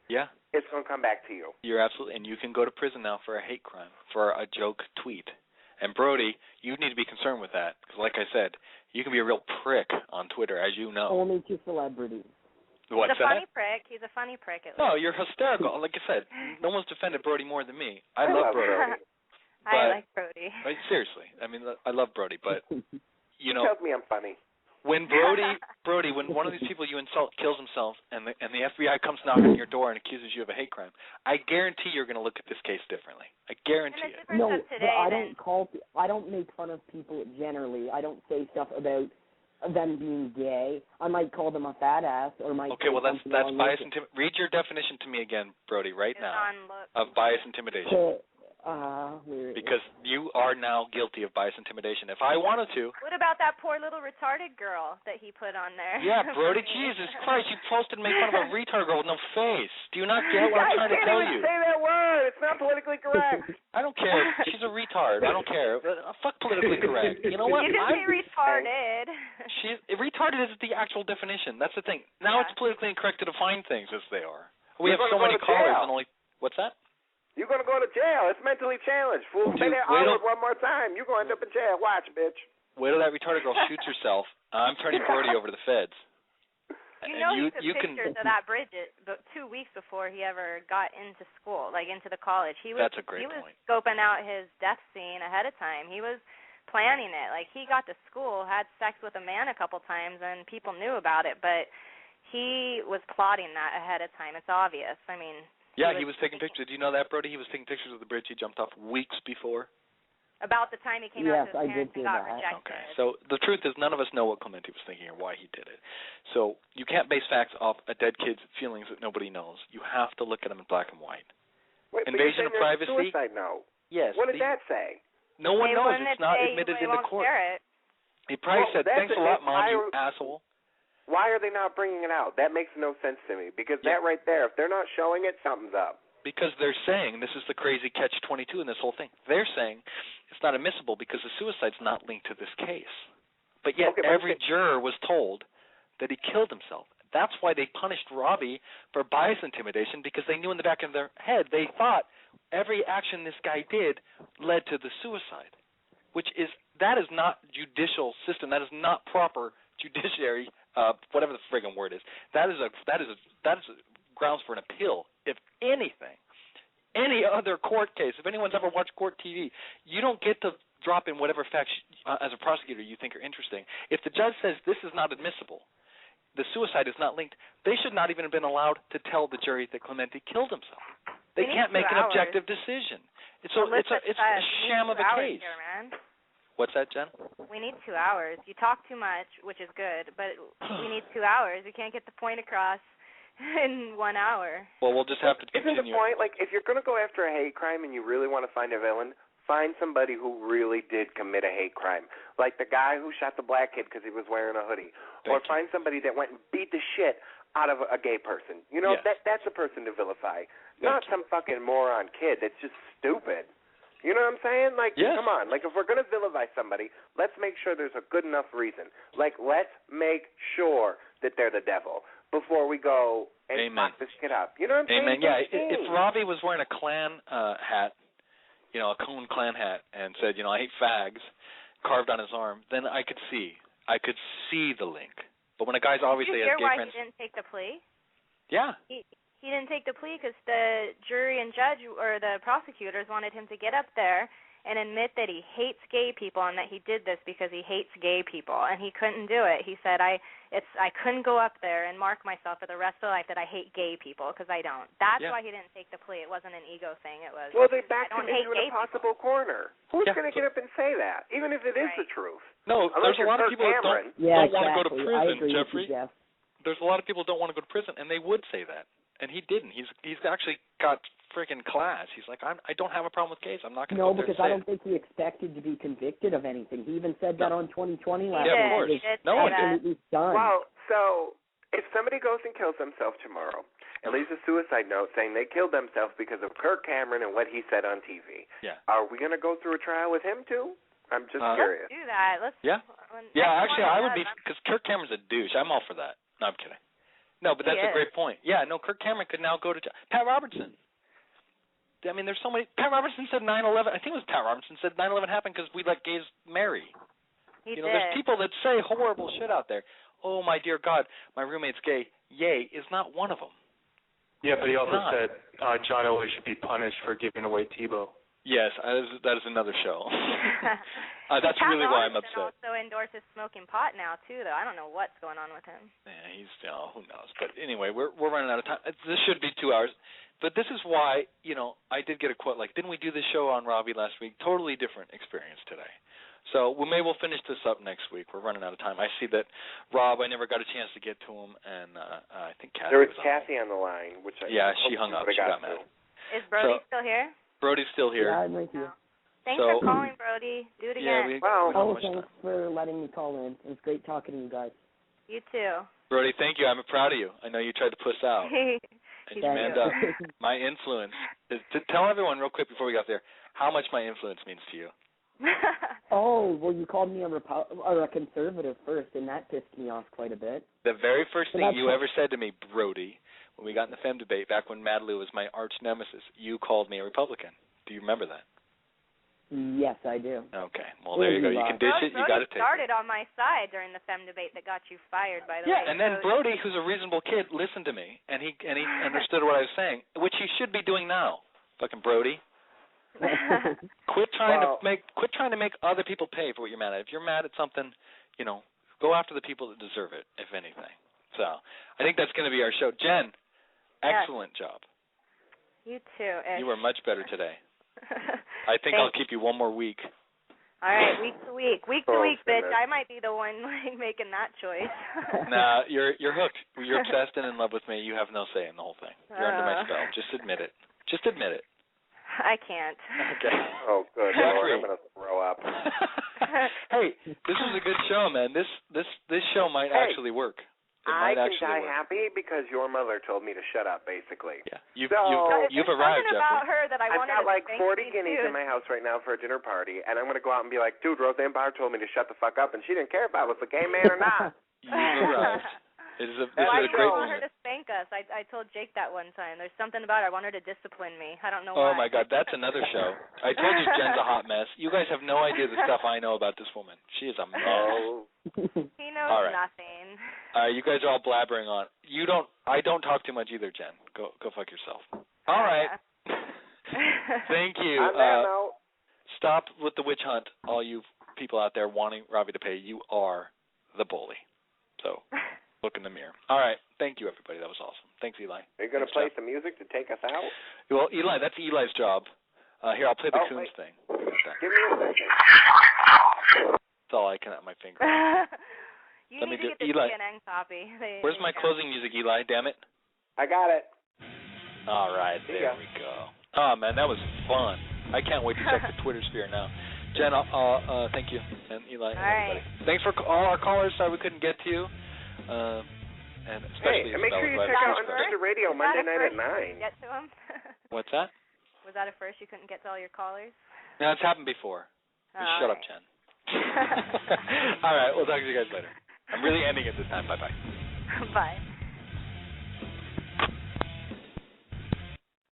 it's going to come back to you. You're absolutely, and you can go to prison now for a hate crime, for a joke tweet. And Brody, you need to be concerned with that, because like I said, you can be a real prick on Twitter, as you know. Only to celebrities. What's He's a funny prick. He's a funny prick. At least. No, you're hysterical. Like I said, no one's defended Brody more than me. I love Brody. I like Brody. Seriously, I mean, I love Brody, but you know, He tells me I'm funny. when Brody, when one of these people you insult kills himself, and the FBI comes knocking on your door and accuses you of a hate crime, I guarantee you're going to look at this case differently. I guarantee it. No, but I don't make fun of people generally. I don't say stuff about them being gay. I might call them a fat ass, or might. Okay, well that's bias intimidation. Read your definition to me again, Brody, right now, of bias intimidation. Because you are now guilty of bias intimidation. If I wanted to. What about that poor little retarded girl that he put on there? Yeah, Brody, Jesus Christ, you posted and made fun of a retard girl with no face. Do you not get what I'm trying to tell you? I can't even say that word. It's not politically correct. I don't care. She's a retard. I don't care. Fuck politically correct. You know what? You can say retarded. Retarded is the actual definition. That's the thing. Now it's politically incorrect to define things as they are. We have so many callers and only. What's that? You're going to go to jail. It's mentally challenged. Fool, say that R-word one more time. You're going to end up in jail. Watch, bitch. Wait till that retarded girl shoots herself. I'm turning Brody over to the feds. You know he took pictures of that Bridget 2 weeks before he ever got into school, like into the college. That's a great point. He was scoping out his death scene ahead of time. He was planning it. Like, he got to school, had sex with a man a couple times, and people knew about it, but he was plotting that ahead of time. It's obvious. I mean... Yeah, he was taking pictures. Did you know that, Brody? He was taking pictures of the bridge he jumped off weeks before. About the time he came out to his parents and got rejected. Okay, so the truth is none of us know what Clemente was thinking or why he did it. So you can't base facts off a dead kid's feelings that nobody knows. You have to look at them in black and white. Wait, Invasion of privacy? Suicide note. Yes. What did that say? No one knows. It's not admitted in the court. He probably said, thanks a lot, Mom, you asshole. Why are they not bringing it out? That makes no sense to me. Because that right there, if they're not showing it, something's up. Because they're saying, this is the crazy catch-22 in this whole thing, they're saying it's not admissible because the suicide's not linked to this case. But yet every juror was told that he killed himself. That's why they punished Robbie for bias intimidation, because they knew in the back of their head, they thought every action this guy did led to the suicide, that is not judicial system. That is not proper judiciary, whatever the friggin' word is. That is grounds for an appeal. If anything, any other court case, if anyone's ever watched court TV, you don't get to drop in whatever facts as a prosecutor you think are interesting. If the judge says this is not admissible, the suicide is not linked, they should not even have been allowed to tell the jury that Clemente killed himself. They can't make an objective decision. It's a sham of a case. Here, man. What's that, Jen? We need 2 hours. You talk too much, which is good, but we need 2 hours. We can't get the point across in 1 hour. Well, we'll just have to continue. Isn't the point, like, if you're going to go after a hate crime and you really want to find a villain, find somebody who really did commit a hate crime. Like the guy who shot the black kid because he was wearing a hoodie. Or find somebody that went and beat the shit out of a gay person. You know, that's a person to vilify. Not some fucking moron kid that's just stupid. You know what I'm saying? Like, come on. Like, if we're going to vilify somebody, let's make sure there's a good enough reason. Like, let's make sure that they're the devil before we go and fuck this kid up. You know what I'm saying? Yeah. If Robbie was wearing a Klan hat, a Coon Klan hat, and said, I hate fags, carved on his arm, then I could see the link. But when a guy's obviously has gay friends... Did you hear why he didn't take the plea? Yeah. He didn't take the plea because the jury and judge or the prosecutors wanted him to get up there and admit that he hates gay people and that he did this because he hates gay people, and he couldn't do it. He said, I couldn't go up there and mark myself for the rest of life that I hate gay people because I don't. That's why he didn't take the plea. It wasn't an ego thing. It was. Well, they backed him into an impossible corner. Who's going to get up and say that, even if it is the truth? No, there's a lot of people that don't want to go to prison, Jeffrey. There's a lot of people who don't want to go to prison, and they would say that. And he didn't. He's actually got freaking class. He's like, I don't have a problem with gays. I'm not going to go there. No, because I don't think he expected to be convicted of anything. He even said that on 2020 last year. Yeah, of course. No one did. Well, so if somebody goes and kills themselves tomorrow and leaves a suicide note saying they killed themselves because of Kirk Cameron and what he said on TV, are we going to go through a trial with him too? I'm just curious. Let's do that. Actually, I would be, because Kirk Cameron's a douche. I'm all for that. No, I'm kidding. No, but that's a great point. Yeah, no, Kirk Cameron could now go to Pat Robertson. I mean, there's so many. Pat Robertson said 9/11. I think it was Pat Robertson said 9/11 happened because we let gays marry. He did. There's people that say horrible shit out there. Oh, my dear God, my roommate's gay. Yay is not one of them. Yeah, but he also said John Elway should be punished for giving away Tebow. Yes, that is another show. That's really why I'm upset. Also endorses smoking pot now too, though. I don't know what's going on with him. Yeah, who knows? But anyway, we're running out of time. This should be 2 hours, but this is why I did get a quote like, "Didn't we do this show on Robbie last week? Totally different experience today." So we'll finish this up next week. We're running out of time. I see that Rob, I never got a chance to get to him, and I think Kathy there was was Kathy on the line, which she hung up. She got mad. Is Brody still here? Brody's still here. Yeah, I'm right here. Thanks for calling, Brody. Do it again. Thanks for letting me call in. It was great talking to you guys. You too. Brody, thank you. I'm proud of you. I know you tried to puss out. And you manned up. My influence. Tell everyone real quick before we got there how much my influence means to you. Oh, well, you called me a conservative first, and that pissed me off quite a bit. The very first thing you ever said to me, Brody, when we got in the Femme debate, back when Mad Lou was my arch nemesis, you called me a Republican. Do you remember that? Yes, I do. Okay. Well, there you go. You can dish it. You got to take it. Started on my side during the Femme debate that got you fired, by the way. Yeah, and then Brody, who's a reasonable kid, listened to me, and he understood what I was saying, which he should be doing now. Fucking Brody. Quit trying to make other people pay for what you're mad at. If you're mad at something, go after the people that deserve it, if anything. So I think that's going to be our show. Jen, excellent job. You too. Ish. You were much better today. I think I'll keep you one more week. All right, week to week, bitch. I might be the one making that choice. Nah, you're hooked. You're obsessed and in love with me. You have no say in the whole thing. You're under my spell. Just admit it. Just admit it. I can't. Okay. Oh, good Lord, I'm gonna throw up. Hey, this was a good show, man. This show might actually work. I can die happy because your mother told me to shut up, basically. Yeah, you've arrived, Jeffrey. About her that I've got like 40 guineas in my house right now for a dinner party, and I'm gonna go out and be like, dude, Roseanne Barr told me to shut the fuck up, and she didn't care if I was a gay man or not. You've arrived. This is a great moment. I want her moment. to spank us. I told Jake that one time. There's something about her. I want her to discipline me. I don't know Oh, why. my God. That's another show. I told you Jen's a hot mess. You guys have no idea the stuff I know about this woman. She is a mess. He knows nothing. You guys are all blabbering on. I don't talk too much either, Jen. Go fuck yourself. All right. Thank you. Stop with the witch hunt, all you people out there wanting Robbie to pay. You are the bully. So look in the mirror. All right. Thank you, everybody. That was awesome. Thanks, Eli. Are you going to play some music to take us out? Well, Eli, that's Eli's job. Here, I'll play the Coons thing. Give me a second. That's all I can at my finger. You need to get the Eli. CNN copy. Where's my closing music, Eli? Damn it. I got it. All right. There we go. Oh, man, that was fun. I can't wait to check the Twitter sphere now. Jen, thank you, and Eli, and everybody. Thanks for all our callers. Sorry we couldn't get to you, and especially. Hey, and make sure you check out Unfiltered Radio Monday night at 9. Get to them? What's that? Was that a first? You couldn't get to all your callers? No, it's happened before. Shut up, Jen. All right, we'll talk to you guys later. I'm really ending it this time. Bye-bye. Bye.